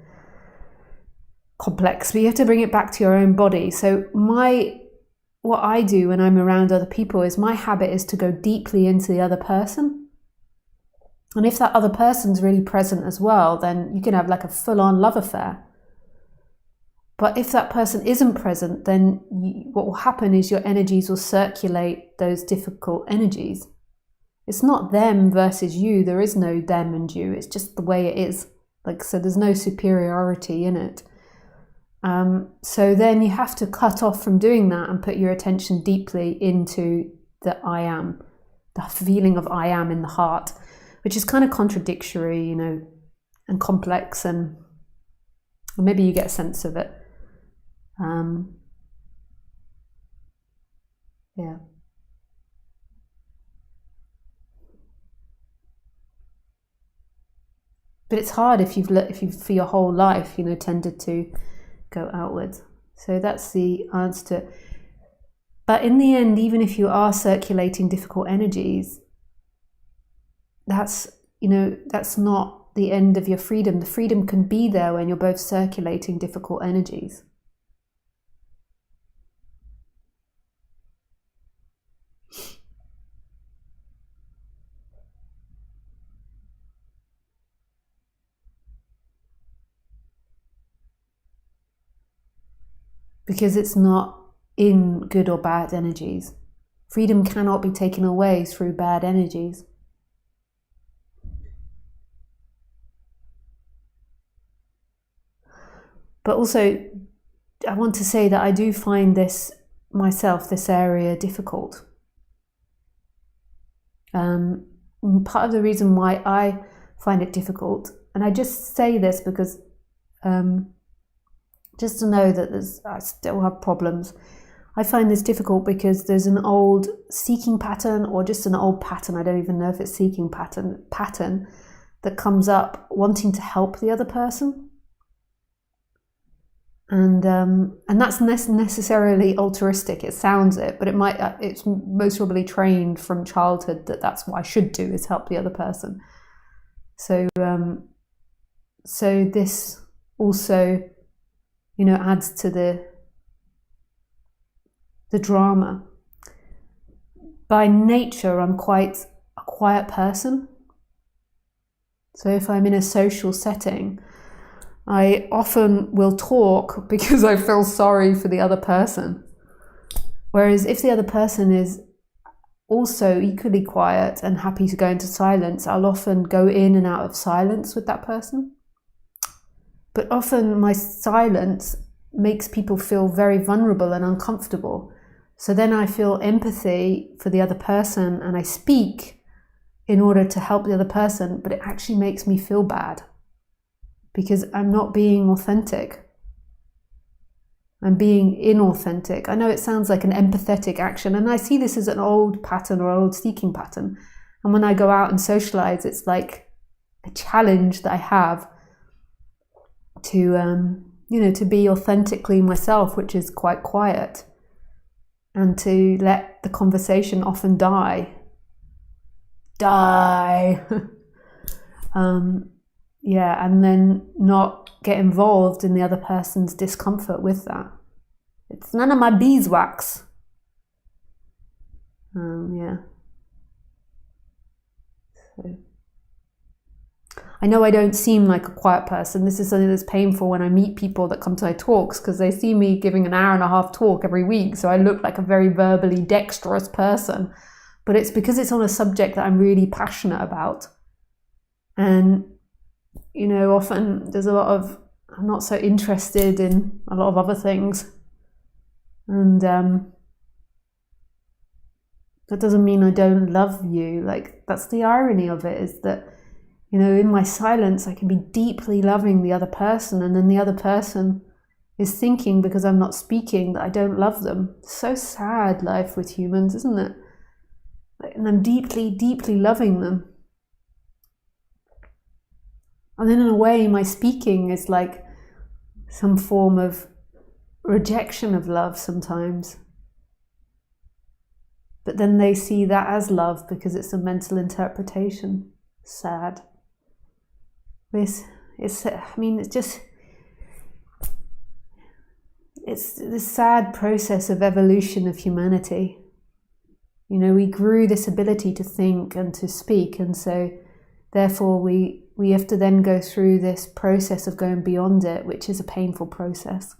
Speaker 1: complex, but you have to bring it back to your own body. So what I do when I'm around other people is my habit is to go deeply into the other person. And if that other person's really present as well, then you can have like a full-on love affair. But if that person isn't present, then what will happen is your energies will circulate those difficult energies. It's not them versus you. There is no them and you. It's just the way it is. So there's no superiority in it. So then you have to cut off from doing that and put your attention deeply into the I am, the feeling of I am in the heart, which is kind of contradictory, you know, complex, and maybe you get a sense of it. Yeah. But it's hard if you've for your whole life, tended to go outwards. So that's the answer to it. But in the end, even if you are circulating difficult energies, that's not the end of your freedom. The freedom can be there when you're both circulating difficult energies. Because it's not in good or bad energies. Freedom cannot be taken away through bad energies. But also, I want to say that I do find this area difficult. Part of the reason why I find it difficult, and I just say this because just to know that I still have problems. I find this difficult because there's an old seeking pattern, or just an old pattern, I don't even know if it's seeking pattern that comes up wanting to help the other person. And that's necessarily altruistic. It sounds it, but it's most probably trained from childhood that that's what I should do, is help the other person. So this also, adds to the drama. By nature, I'm quite a quiet person. So if I'm in a social setting, I often will talk because I feel sorry for the other person. Whereas if the other person is also equally quiet and happy to go into silence, I'll often go in and out of silence with that person. But often my silence makes people feel very vulnerable and uncomfortable. So then I feel empathy for the other person and I speak in order to help the other person, but it actually makes me feel bad because I'm not being authentic. I'm being inauthentic. I know it sounds like an empathetic action, and I see this as an old pattern or old seeking pattern. And when I go out and socialize, it's like a challenge that I have to be authentically myself, which is quite quiet, and to let the conversation often die. And then not get involved in the other person's discomfort with that. It's none of my beeswax. So I know I don't seem like a quiet person. This is something that's painful when I meet people that come to my talks, because they see me giving an hour and a half talk every week, so I look like a very verbally dexterous person. But it's because it's on a subject that I'm really passionate about. And, often there's I'm not so interested in a lot of other things. And that doesn't mean I don't love you. Like, that's the irony of it, is that, in my silence, I can be deeply loving the other person, and then the other person is thinking, because I'm not speaking, that I don't love them. So sad, life with humans, isn't it? And I'm deeply, deeply loving them. And then in a way, my speaking is like some form of rejection of love sometimes. But then they see that as love because it's a mental interpretation. Sad. It's this sad process of evolution of humanity. We grew this ability to think and to speak, and so therefore we have to then go through this process of going beyond it, which is a painful process,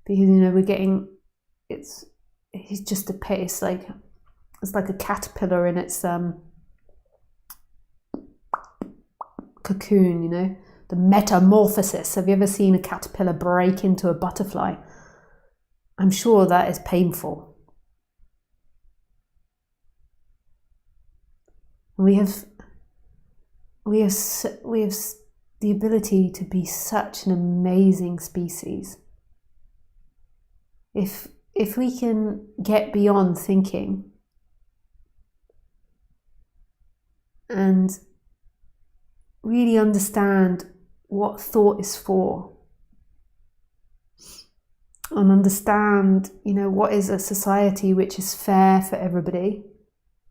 Speaker 1: because we're getting it's just a pace, it's like a caterpillar in its cocoon, the metamorphosis. Have you ever seen a caterpillar break into a butterfly? I'm sure that is painful. We have the ability to be such an amazing species. If we can get beyond thinking and really understand what thought is for, and understand, what is a society which is fair for everybody,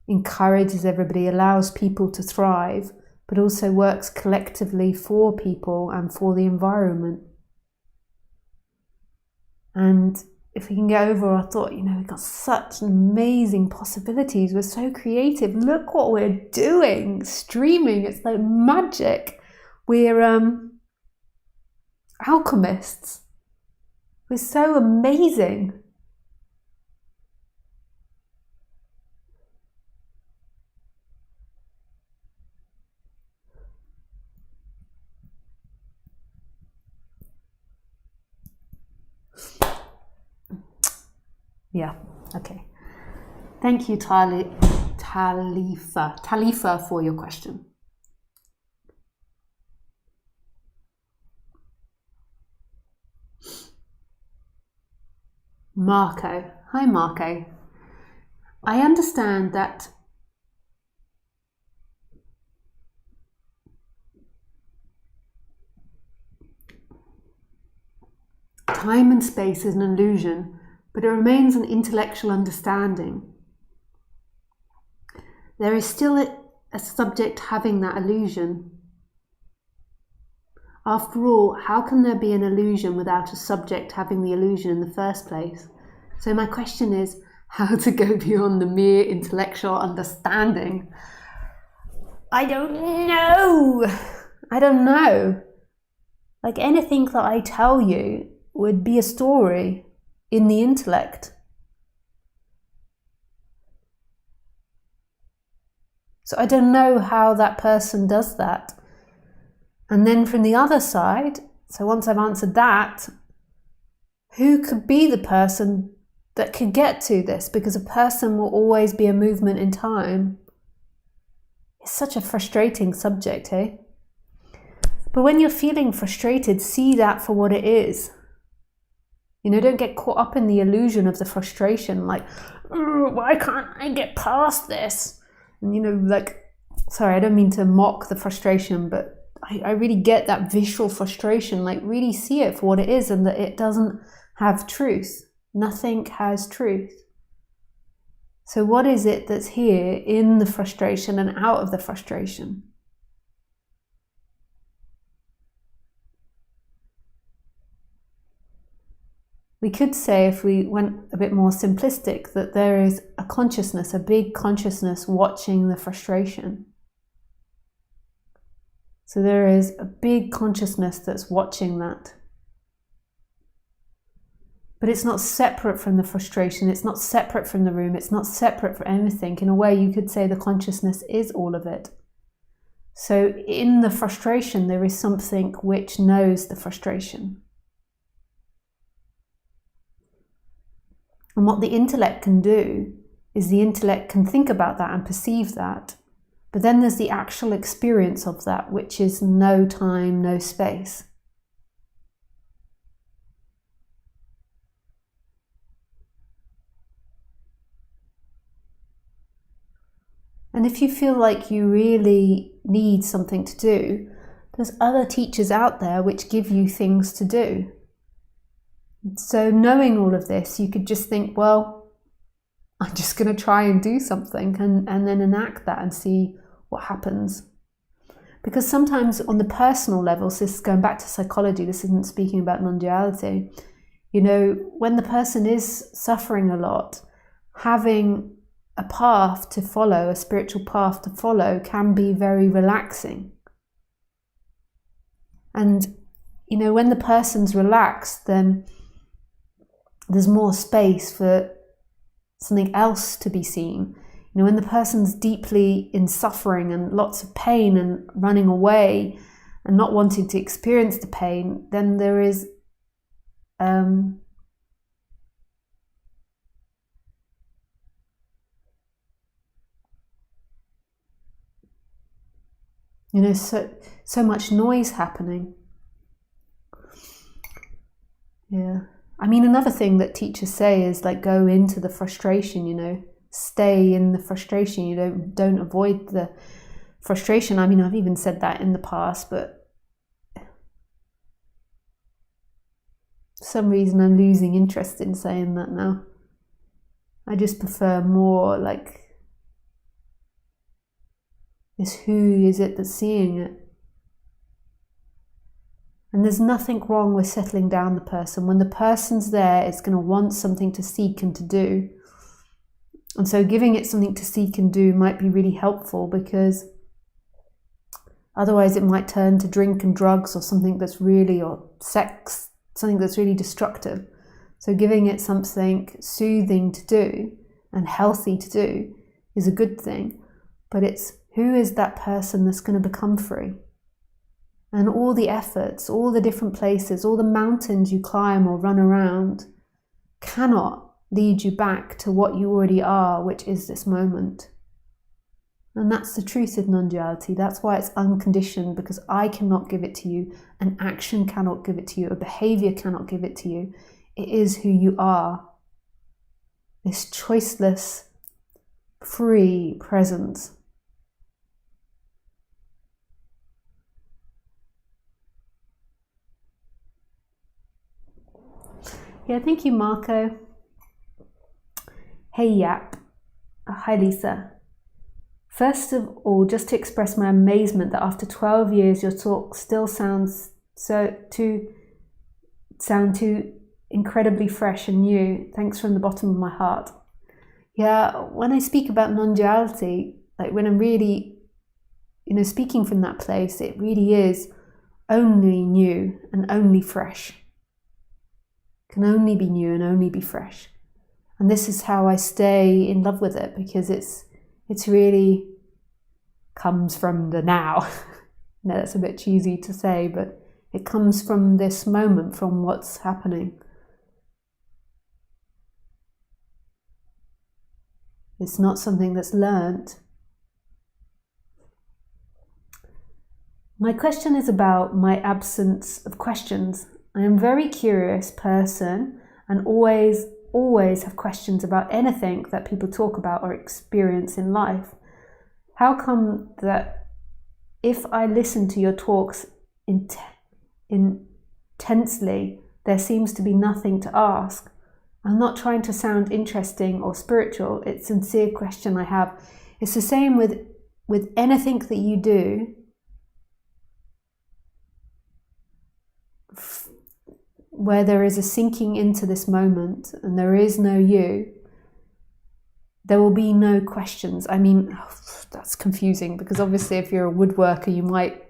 Speaker 1: encourages everybody, allows people to thrive, but also works collectively for people and for the environment. And if we can get over our thought, we've got such amazing possibilities. We're so creative. Look what we're doing. Streaming, it's like magic. We're alchemists. We're so amazing. Yeah, okay. Thank you, Talifa, for your question. Marco. Hi, Marco. I understand that time and space is an illusion, but it remains an intellectual understanding. There is still a subject having that illusion. After all, how can there be an illusion without a subject having the illusion in the first place? So my question is, how to go beyond the mere intellectual understanding? I don't know. Like anything that I tell you would be a story in the intellect. So I don't know how that person does that. And then from the other side, so once I've answered that, who could be the person that could get to this? Because a person will always be a movement in time. It's such a frustrating subject, eh? But when you're feeling frustrated, see that for what it is. Don't get caught up in the illusion of the frustration, like, why can't I get past this? And sorry, I don't mean to mock the frustration, but I really get that visual frustration, like really see it for what it is and that it doesn't have truth. Nothing has truth. So what is it that's here in the frustration and out of the frustration? We could say, if we went a bit more simplistic, that there is a consciousness, a big consciousness watching the frustration. So there is a big consciousness that's watching that. But it's not separate from the frustration, it's not separate from the room, it's not separate from anything. In a way, you could say the consciousness is all of it. So in the frustration, there is something which knows the frustration. And what the intellect can do is the intellect can think about that and perceive that. But then there's the actual experience of that, which is no time, no space. And if you feel like you really need something to do, there's other teachers out there which give you things to do. So knowing all of this, you could just think, well, I'm just going to try and do something and then enact that and see what happens. Because sometimes on the personal level, so this is going back to psychology, this isn't speaking about non-duality, when the person is suffering a lot, having a path to follow, a spiritual path to follow, can be very relaxing. And, when the person's relaxed, then there's more space for something else to be seen. When the person's deeply in suffering and lots of pain and running away and not wanting to experience the pain, then there is You know, so much noise happening. Yeah. I mean, another thing that teachers say is like, go into the frustration, you know, stay in the frustration. You don't avoid the frustration. I mean, I've even said that in the past, but for some reason I'm losing interest in saying that now. I just prefer more like, who is it that's seeing it? And there's nothing wrong with settling down the person. When the person's there, it's going to want something to seek and to do. And so giving it something to seek and do might be really helpful, because otherwise it might turn to drink and drugs or something that's really, or sex, something that's really destructive. So giving it something soothing to do and healthy to do is a good thing. But it's, who is that person that's going to become free? And all the efforts, all the different places, all the mountains you climb or run around cannot lead you back to what you already are, which is this moment. And that's the truth of non-duality. That's why it's unconditioned, because I cannot give it to you. An action cannot give it to you. A behavior cannot give it to you. It is who you are. This choiceless, free presence. Yeah, thank you, Marco. Hey, Yap. Hi, Lisa. First of all, just to express my amazement that after 12 years, your talk still sounds too incredibly fresh and new. Thanks from the bottom of my heart. Yeah, when I speak about non-duality, like when I'm really, speaking from that place, it really is only new and only fresh. Can only be new and only be fresh. And this is how I stay in love with it, because it's really comes from the now. No, that's a bit cheesy to say, but it comes from this moment, from what's happening. It's not something that's learnt. My question is about my absence of questions. I am a very curious person and always have questions about anything that people talk about or experience in life. How come that if I listen to your talks intensely, there seems to be nothing to ask? I'm not trying to sound interesting or spiritual. It's a sincere question I have. It's the same with anything that you do. Where there is a sinking into this moment and there is no you, there will be no questions. I mean, that's confusing, because obviously if you're a woodworker, you might,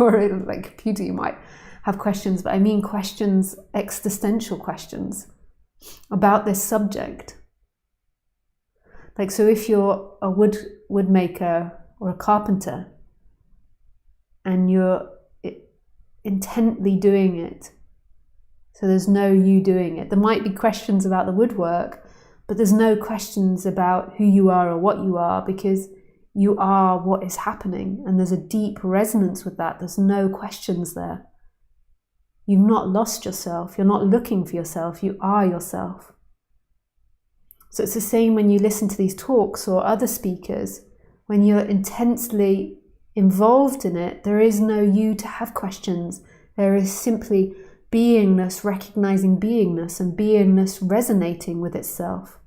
Speaker 1: or like a computer, you might have questions, but I mean questions, existential questions about this subject. Like, so if you're a woodmaker or a carpenter and you're intently doing it, so there's no you doing it. There might be questions about the woodwork, but there's no questions about who you are or what you are, because you are what is happening, and there's a deep resonance with that. There's no questions there. You've not lost yourself. You're not looking for yourself. You are yourself. So it's the same when you listen to these talks or other speakers. When you're intensely involved in it, there is no you to have questions. There is simply beingness, recognizing beingness, and beingness resonating with itself.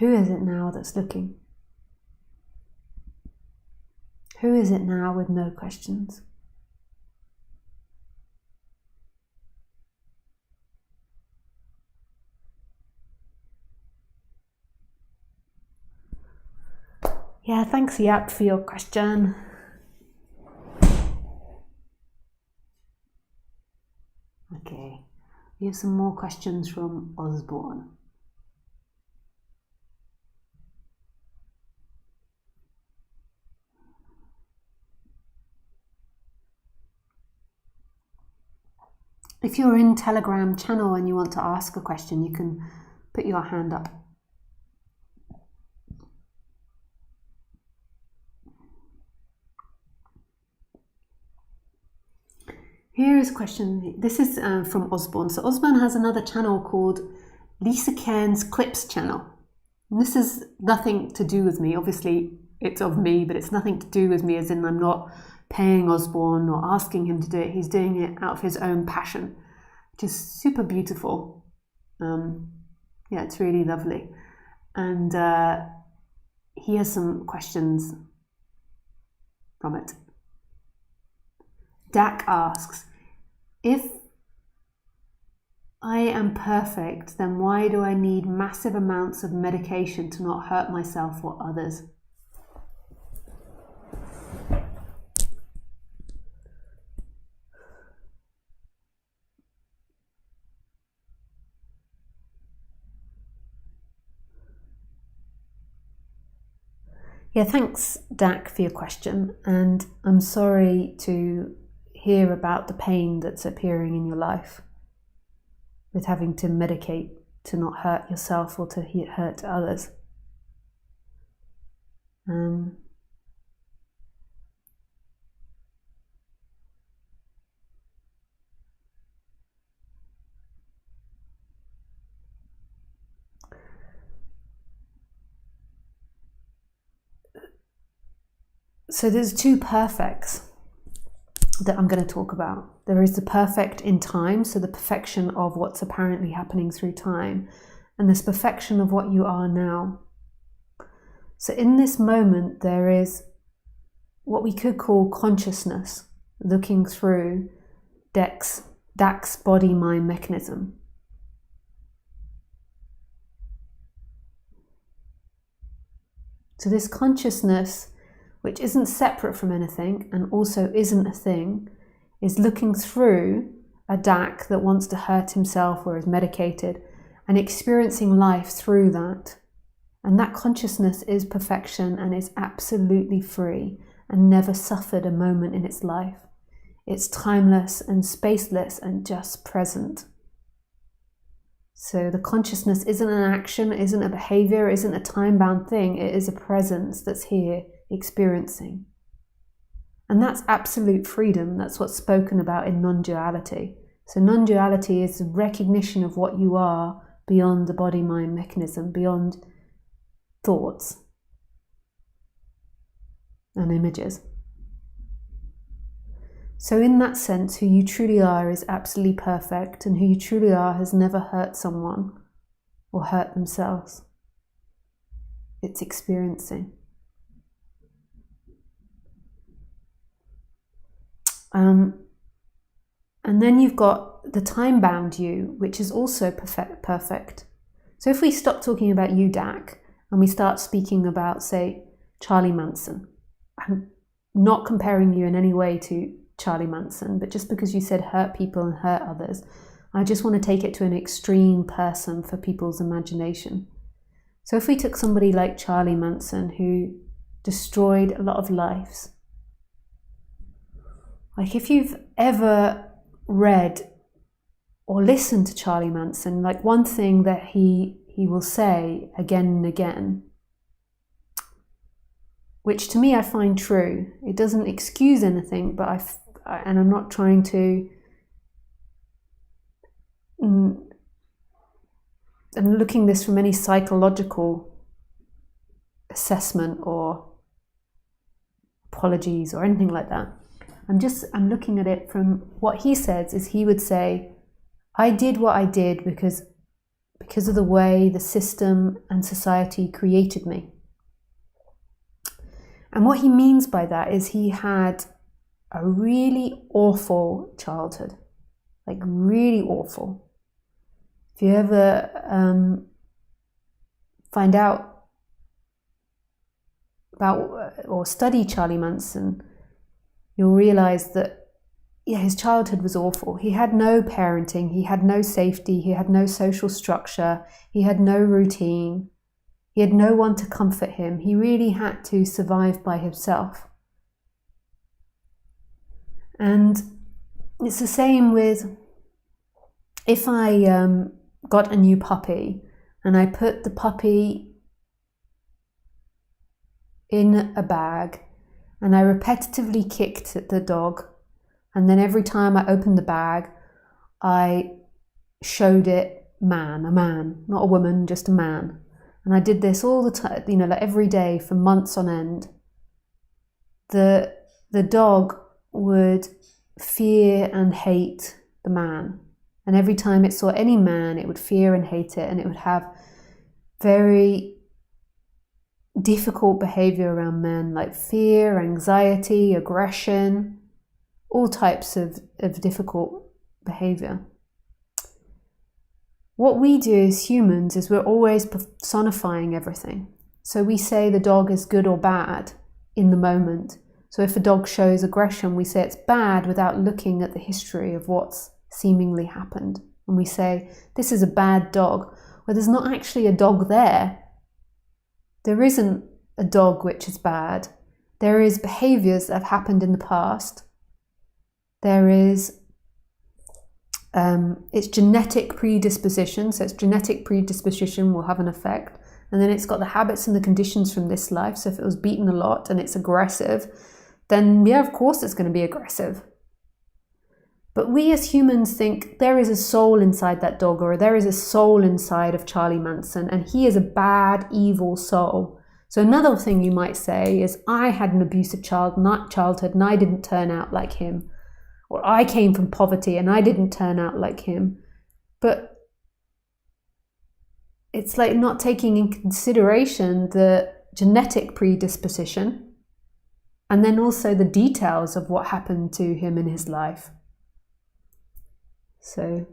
Speaker 1: Who is it now that's looking? Who is it now with no questions? Yeah, thanks, Yap, for your question. Okay, we have some more questions from Osborne. If you're in Telegram channel and you want to ask a question, you can put your hand up. Here is a question. This is from Osborne. So Osborne has another channel called Lisa Cairns Clips channel. And this is nothing to do with me. Obviously, it's of me, but it's nothing to do with me, as in I'm not paying Osborne or asking him to do it. He's doing it out of his own passion, which is super beautiful. Yeah, it's really lovely. And he has some questions from it. Dak asks, if I am perfect, then why do I need massive amounts of medication to not hurt myself or others? Yeah, thanks, Dak, for your question. And I'm sorry to hear about the pain that's appearing in your life with having to medicate to not hurt yourself or to hurt others. So there's two perfects that I'm going to talk about. There is the perfect in time, so the perfection of what's apparently happening through time, and this perfection of what you are now. So in this moment, there is what we could call consciousness looking through Dak's body-mind mechanism. So this consciousness, which isn't separate from anything and also isn't a thing, is looking through a Dak that wants to hurt himself or is medicated and experiencing life through that. And that consciousness is perfection and is absolutely free and never suffered a moment in its life. It's timeless and spaceless and just present. So the consciousness isn't an action, isn't a behavior, isn't a time-bound thing. It is a presence that's here experiencing. And that's absolute freedom. That's what's spoken about in non-duality. So non-duality is the recognition of what you are beyond the body-mind mechanism, beyond thoughts and images. So in that sense, who you truly are is absolutely perfect, and who you truly are has never hurt someone or hurt themselves. It's experiencing. And then you've got the time-bound you, which is also perfect. So if we stop talking about you, Dak, and we start speaking about, say, Charlie Manson, I'm not comparing you in any way to Charlie Manson, but just because you said hurt people and hurt others, I just want to take it to an extreme person for people's imagination. So if we took somebody like Charlie Manson, who destroyed a lot of lives, like if you've ever read or listened to Charlie Manson, like one thing that he will say again and again, which to me I find true, it doesn't excuse anything, but I'm not trying to, I'm looking this from any psychological assessment or apologies or anything like that. I'm looking at it from what he says is he would say, I did what I did because of the way the system and society created me. And what he means by that is he had a really awful childhood, like really awful. If you ever find out about or study Charlie Manson, you'll realize that, yeah, his childhood was awful. He had no parenting, he had no safety, he had no social structure, he had no routine, he had no one to comfort him. He really had to survive by himself. And it's the same with, if I got a new puppy and I put the puppy in a bag and I repetitively kicked at the dog, and then every time I opened the bag, I showed it a man, not a woman, just a man. And I did this all the time, like every day for months on end. The dog would fear and hate the man. And every time it saw any man, it would fear and hate it, and it would have very difficult behavior around men, like fear, anxiety, aggression, all types of difficult behavior. What we do as humans is we're always personifying everything. So we say the dog is good or bad in the moment. So if a dog shows aggression, we say it's bad without looking at the history of what's seemingly happened. And we say, this is a bad dog, where there's not actually a dog there. There isn't a dog which is bad. There is behaviors that have happened in the past. There is, it's genetic predisposition. So it's genetic predisposition will have an effect. And then it's got the habits and the conditions from this life. So if it was beaten a lot and it's aggressive, then yeah, of course it's going to be aggressive. But we as humans think there is a soul inside that dog, or there is a soul inside of Charlie Manson, and he is a bad, evil soul. So another thing you might say is, I had an abusive childhood and I didn't turn out like him. Or I came from poverty and I didn't turn out like him. But it's like not taking in consideration the genetic predisposition and then also the details of what happened to him in his life. So,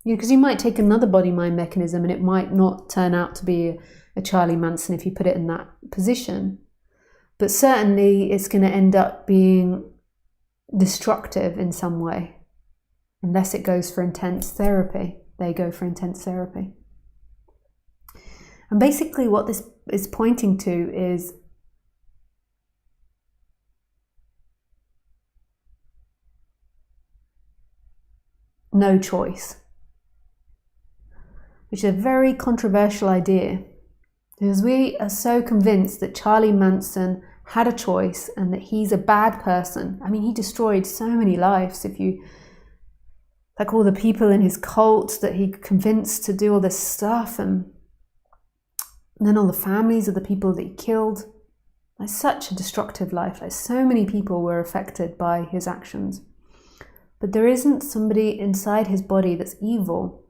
Speaker 1: because you might take another body-mind mechanism and it might not turn out to be a Charlie Manson if you put it in that position. But certainly it's going to end up being destructive in some way, unless it goes for intense therapy. They go for intense therapy. And basically what this is pointing to is no choice, which is a very controversial idea, because we are so convinced that Charlie Manson had a choice and that he's a bad person. I mean, he destroyed so many lives. If you, like all the people in his cult that he convinced to do all this stuff, and then all the families of the people that he killed. Like, such a destructive life. Like, so many people were affected by his actions. But there isn't somebody inside his body that's evil.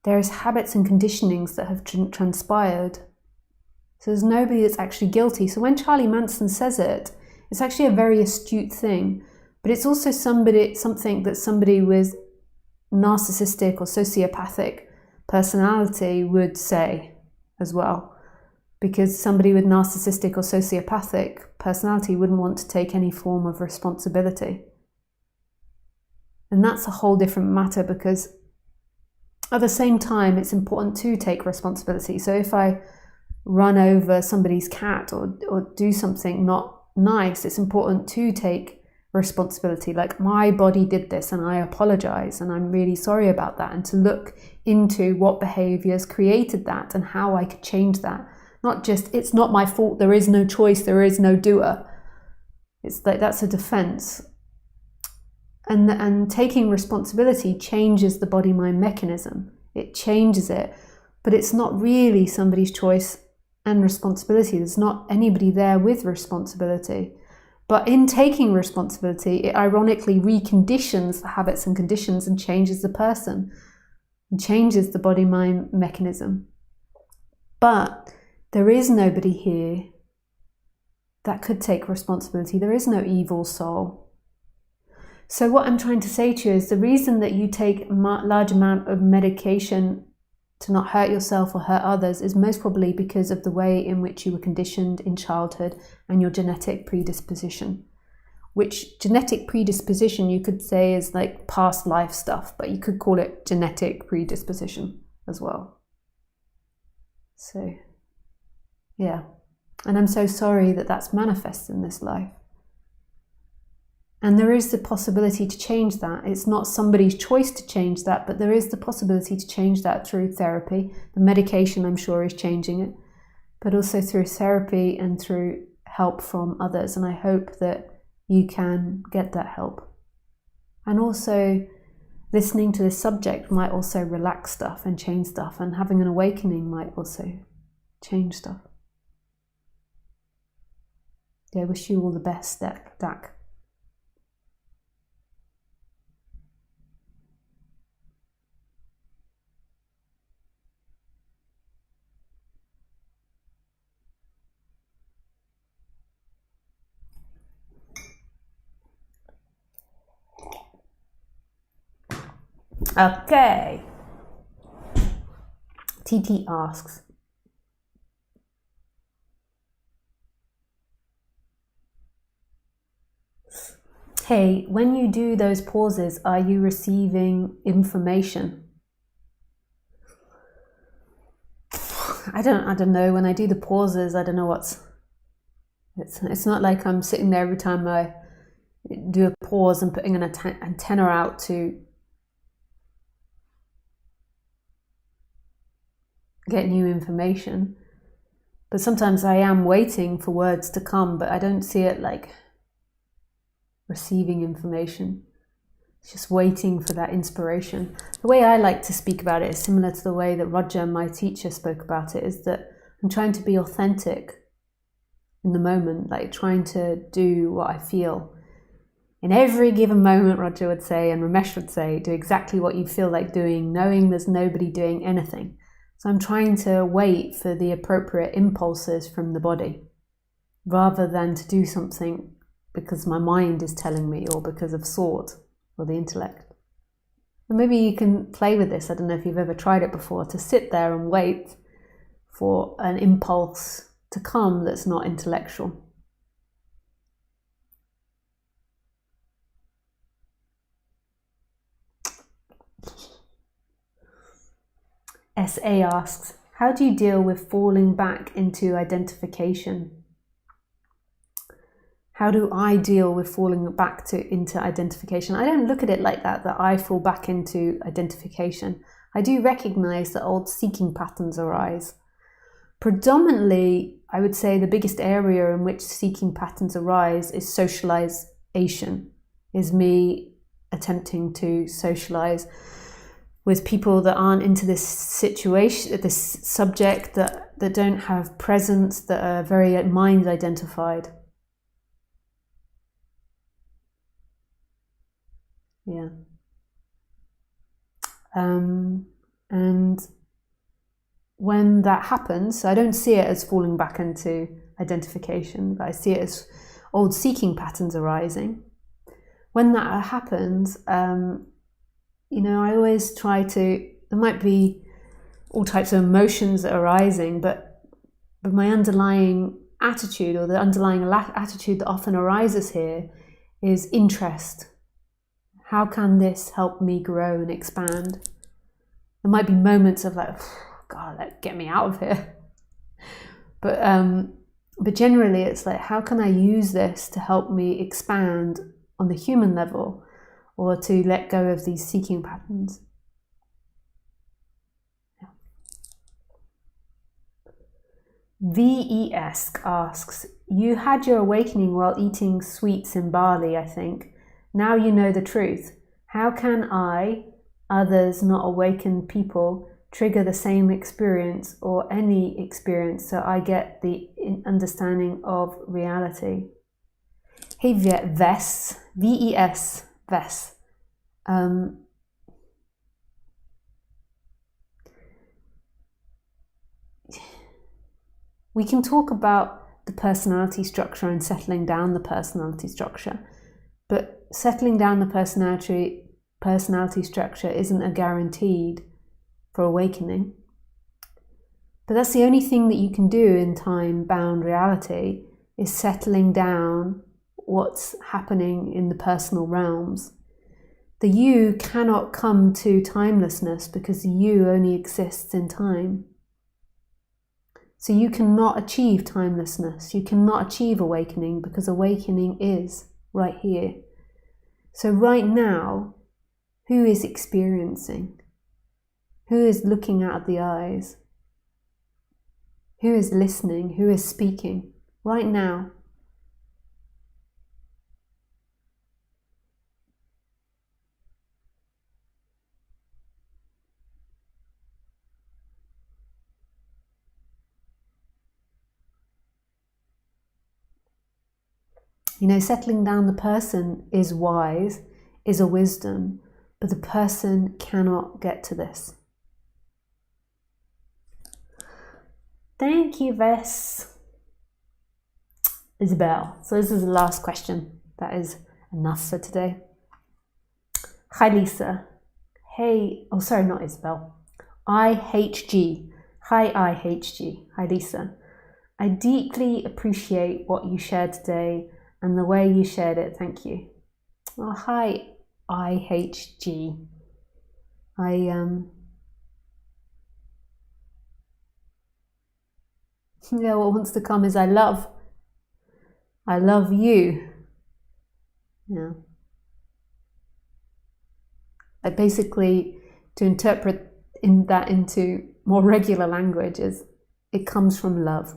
Speaker 1: There's habits and conditionings that have transpired. So there's nobody that's actually guilty. So when Charlie Manson says it, it's actually a very astute thing. But it's also something that somebody with narcissistic or sociopathic personality would say as well. Because somebody with narcissistic or sociopathic personality wouldn't want to take any form of responsibility. And that's a whole different matter, because at the same time, it's important to take responsibility. So if I run over somebody's cat or do something not nice, it's important to take responsibility. Like, my body did this and I apologize and I'm really sorry about that, and to look into what behaviors created that and how I could change that. Not just, it's not my fault, there is no choice, there is no doer. It's like, that's a defense. And taking responsibility changes the body-mind mechanism. It changes it, but it's not really somebody's choice and responsibility. There's not anybody there with responsibility. But in taking responsibility, it ironically reconditions the habits and conditions and changes the person, and changes the body-mind mechanism. But there is nobody here that could take responsibility. There is no evil soul. So what I'm trying to say to you is, the reason that you take a large amount of medication to not hurt yourself or hurt others is most probably because of the way in which you were conditioned in childhood and your genetic predisposition. Which genetic predisposition you could say is like past life stuff, but you could call it genetic predisposition as well. So, yeah. And I'm so sorry that that's manifest in this life. And there is the possibility to change that. It's not somebody's choice to change that, but there is the possibility to change that through therapy. The medication, I'm sure, is changing it, but also through therapy and through help from others. And I hope that you can get that help. And also, listening to this subject might also relax stuff and change stuff, and having an awakening might also change stuff. Yeah, I wish you all the best, Dak. Okay. TT asks, hey, when you do those pauses, are you receiving information? I don't know. When I do the pauses, I don't know it's not like I'm sitting there every time I do a pause and putting an antenna out to get new information. But sometimes I am waiting for words to come, but I don't see it like receiving information. It's just waiting for that inspiration. The way I like to speak about it is similar to the way that Roger, my teacher, spoke about it, is that I'm trying to be authentic in the moment, like trying to do what I feel. In every given moment, Roger would say, and Ramesh would say, do exactly what you feel like doing, knowing there's nobody doing anything. So I'm trying to wait for the appropriate impulses from the body, rather than to do something because my mind is telling me, or because of thought or the intellect. And maybe you can play with this. I don't know if you've ever tried it before, to sit there and wait for an impulse to come that's not intellectual. SA asks, how do you deal with falling back into identification? How do I deal with falling back into identification? I don't look at it like that I fall back into identification. I do recognize that old seeking patterns arise. Predominantly, I would say the biggest area in which seeking patterns arise is socialization, is me attempting to socialize with people that aren't into this situation, this subject, that don't have presence, that are very mind identified. Yeah. And when that happens, so I don't see it as falling back into identification, but I see it as old seeking patterns arising. When that happens, I always try to, there might be all types of emotions that are arising, but my underlying attitude, or the underlying attitude that often arises here, is interest. How can this help me grow and expand? There might be moments of like, God, get me out of here. But generally it's like, how can I use this to help me expand on the human level, or to let go of these seeking patterns? Yeah. VES asks, you had your awakening while eating sweets in Bali, I think. Now you know the truth. How can I, others not awakened people, trigger the same experience or any experience so I get the understanding of reality? Hey Ves, VES, Ves. We can talk about the personality structure and settling down the personality structure, but settling down the personality structure isn't a guaranteed for awakening. But that's the only thing that you can do in time-bound reality, is settling down what's happening in the personal realms. The you cannot come to timelessness because the you only exists in time. So you cannot achieve timelessness. You cannot achieve awakening because awakening is right here. So right now, who is experiencing? Who is looking out of the eyes? Who is listening? Who is speaking? Right now. You know, settling down the person is wise, is a wisdom, but the person cannot get to this. Thank you, Vess. Isabel. So this is the last question. That is enough for today. Hi, Lisa. Hey, oh, sorry, not Isabel. IHG. Hi, IHG. Hi, Lisa. I deeply appreciate what you shared today and the way you shared it. Thank you. Oh, hi, IHG. Yeah, what wants to come is I love you. Yeah. I basically, to interpret that into more regular language, is it comes from love.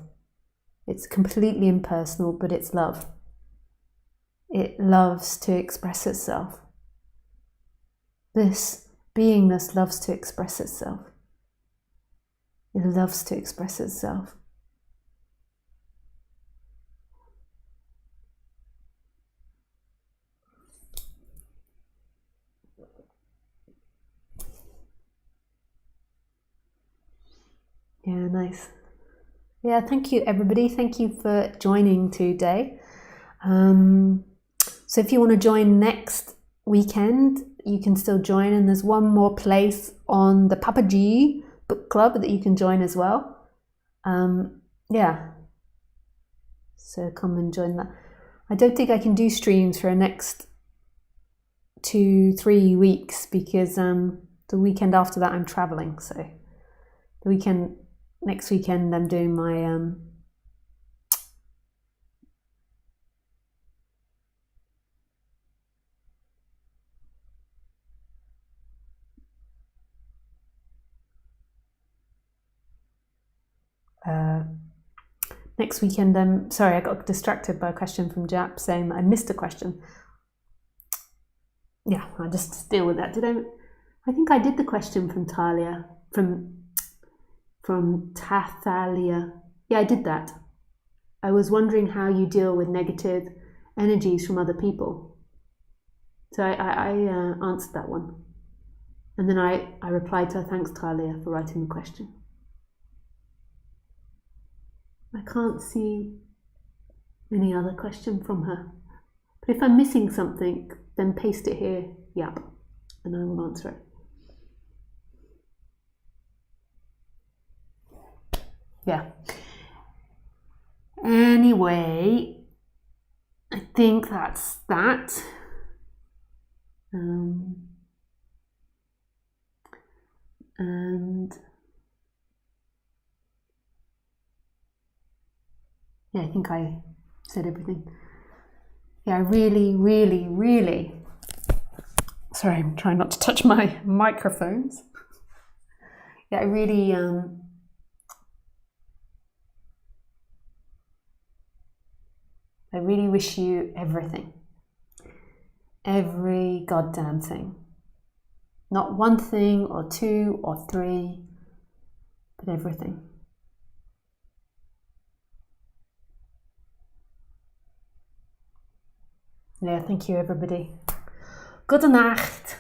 Speaker 1: It's completely impersonal, but it's love. It loves to express itself. This beingness loves to express itself. It loves to express itself. Yeah, nice. Yeah, thank you, everybody. Thank you for joining today. So if you want to join next weekend, you can still join, and there's one more place on the Papa G book club that you can join as well. Yeah, so come and join that. I don't think I can do streams for the next 2-3 weeks because the weekend after that I'm traveling. So next weekend I'm doing my next weekend. Sorry, I got distracted by a question from Jap saying that I missed a question. Yeah, I'll just deal with that. I think I did the question from Talia, from Tathalia. Yeah, I did that. I was wondering how you deal with negative energies from other people. So I answered that one. And then I replied to her, thanks Talia for writing the question. I can't see any other question from her. But if I'm missing something, then paste it here, yep, and I will answer it. Yeah. Anyway, I think that's that. And yeah, I think I said everything. Yeah, I really, sorry, I'm trying not to touch my microphones. Yeah, I really wish you everything. Every goddamn thing. Not one thing or two or three, but everything. Yeah, thank you everybody. Gute Nacht.